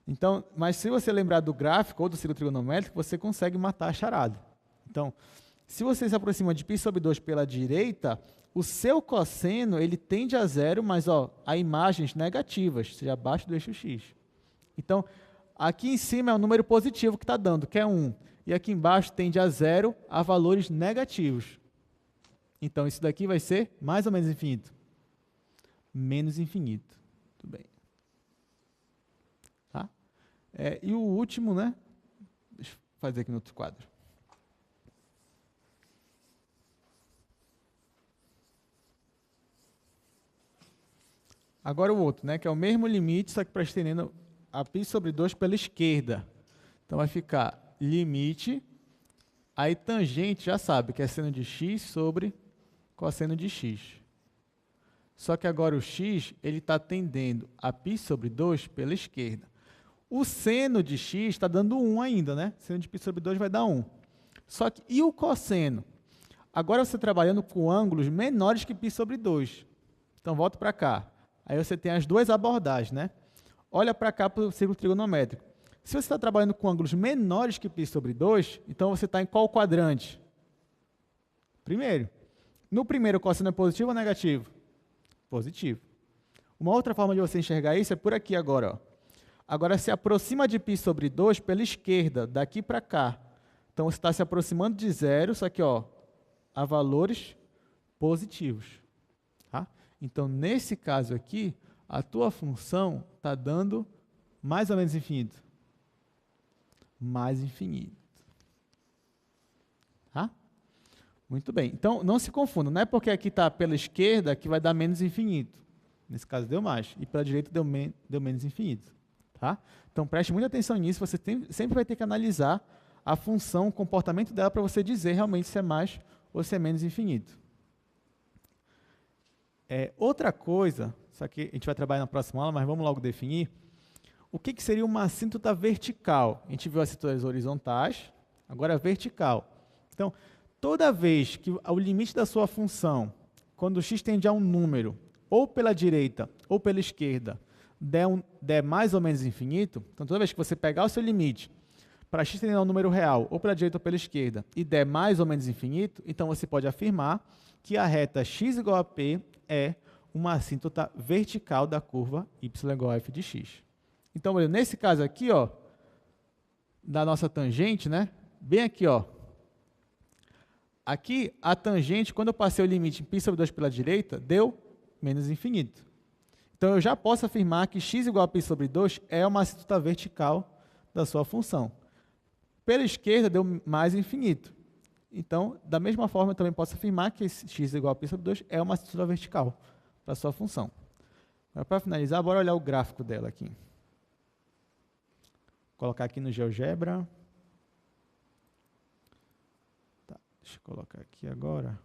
Então, mas se você lembrar do gráfico ou do círculo trigonométrico, você consegue matar a charada. Então, se você se aproxima de π sobre 2 pela direita, o seu cosseno ele tende a zero, mas a imagens negativas, ou seja, abaixo do eixo x. Então, aqui em cima é o número positivo que está dando, que é 1. E aqui embaixo tende a zero a valores negativos. Então, isso daqui vai ser mais ou menos infinito? Menos infinito. Tudo bem. Tá? E o último, né? Deixa eu fazer aqui no outro quadro. Agora o outro, né? Que é o mesmo limite, só que para estendendo a π sobre 2 pela esquerda. Então, vai ficar limite, aí tangente já sabe que é seno de x sobre cosseno de x. Só que agora o x ele está tendendo a π sobre 2 pela esquerda. O seno de x está dando 1 ainda, né? Seno de π sobre 2 vai dar 1. Só que, e o cosseno? Agora você trabalhando com ângulos menores que π sobre 2. Então, volta para cá. Aí você tem as duas abordagens, né? Olha para cá para o círculo trigonométrico. Se você está trabalhando com ângulos menores que π sobre 2, então você está em qual quadrante? Primeiro. No primeiro, o cosseno é positivo ou negativo? Positivo. Uma outra forma de você enxergar isso é por aqui agora. Ó. Agora, se aproxima de π sobre 2 pela esquerda, daqui para cá. Então, você está se aproximando de zero, só que a valores positivos. Tá? Então, nesse caso aqui, a tua função está dando mais ou menos infinito. Mais infinito. Tá? Muito bem. Então, não se confunda. Não é porque aqui está pela esquerda que vai dar menos infinito. Nesse caso, deu mais. E pela direita deu menos infinito. Tá? Então, preste muita atenção nisso. Você sempre vai ter que analisar a função, o comportamento dela para você dizer realmente se é mais ou se é menos infinito. Outra coisa, só que a gente vai trabalhar na próxima aula, mas vamos logo definir. O que seria uma assíntota vertical? A gente viu as assíntotas horizontais, agora a vertical. Então, toda vez que o limite da sua função, quando o x tende a um número, ou pela direita ou pela esquerda, der mais ou menos infinito, então toda vez que você pegar o seu limite para x tendendo a um número real, ou pela direita ou pela esquerda, e der mais ou menos infinito, então você pode afirmar que a reta x igual a p é uma assíntota vertical da curva y igual a f de x. Então, nesse caso aqui, da nossa tangente, né? Bem aqui, aqui a tangente, quando eu passei o limite em π sobre 2 pela direita, deu menos infinito. Então, eu já posso afirmar que x igual a π sobre 2 é uma assíntota vertical da sua função. Pela esquerda, deu mais infinito. Então, da mesma forma, eu também posso afirmar que x igual a π sobre 2 é uma assíntota vertical da sua função. Para finalizar, bora olhar o gráfico dela aqui. Vou colocar aqui no GeoGebra. Tá, deixa eu colocar aqui agora.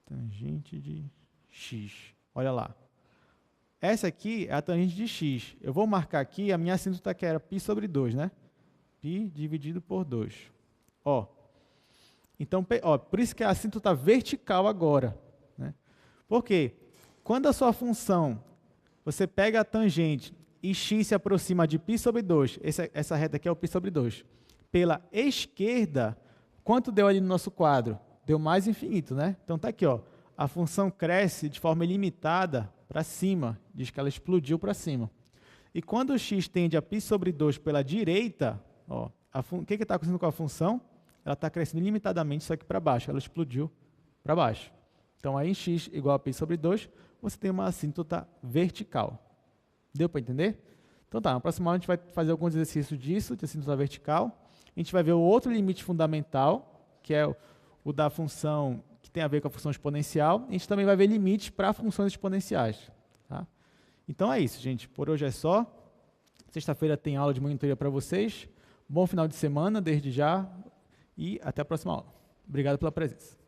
Tangente de x. Olha lá. Essa aqui é a tangente de x. Eu vou marcar aqui a minha assíntota que era π sobre 2, né? π dividido por 2. Então, por isso que é a assíntota vertical agora. Né? Por quê? Quando a sua função, você pega a tangente e x se aproxima de π sobre 2, essa reta aqui é o π sobre 2, pela esquerda, quanto deu ali no nosso quadro? Deu mais infinito, né? Então, está aqui, a função cresce de forma ilimitada para cima, diz que ela explodiu para cima. E quando o x tende a π sobre 2 pela direita, o que está acontecendo com a função? Ela está crescendo ilimitadamente, só que para baixo, ela explodiu para baixo. Então, aí em x igual a π sobre 2, você tem uma assíntota vertical. Deu para entender? Então tá, na próxima aula a gente vai fazer alguns exercícios disso, de assíntota vertical. A gente vai ver o outro limite fundamental, que é o da função que tem a ver com a função exponencial. A gente também vai ver limites para funções exponenciais. Tá? Então é isso, gente. Por hoje é só. Sexta-feira tem aula de monitoria para vocês. Bom final de semana, desde já. E até a próxima aula. Obrigado pela presença.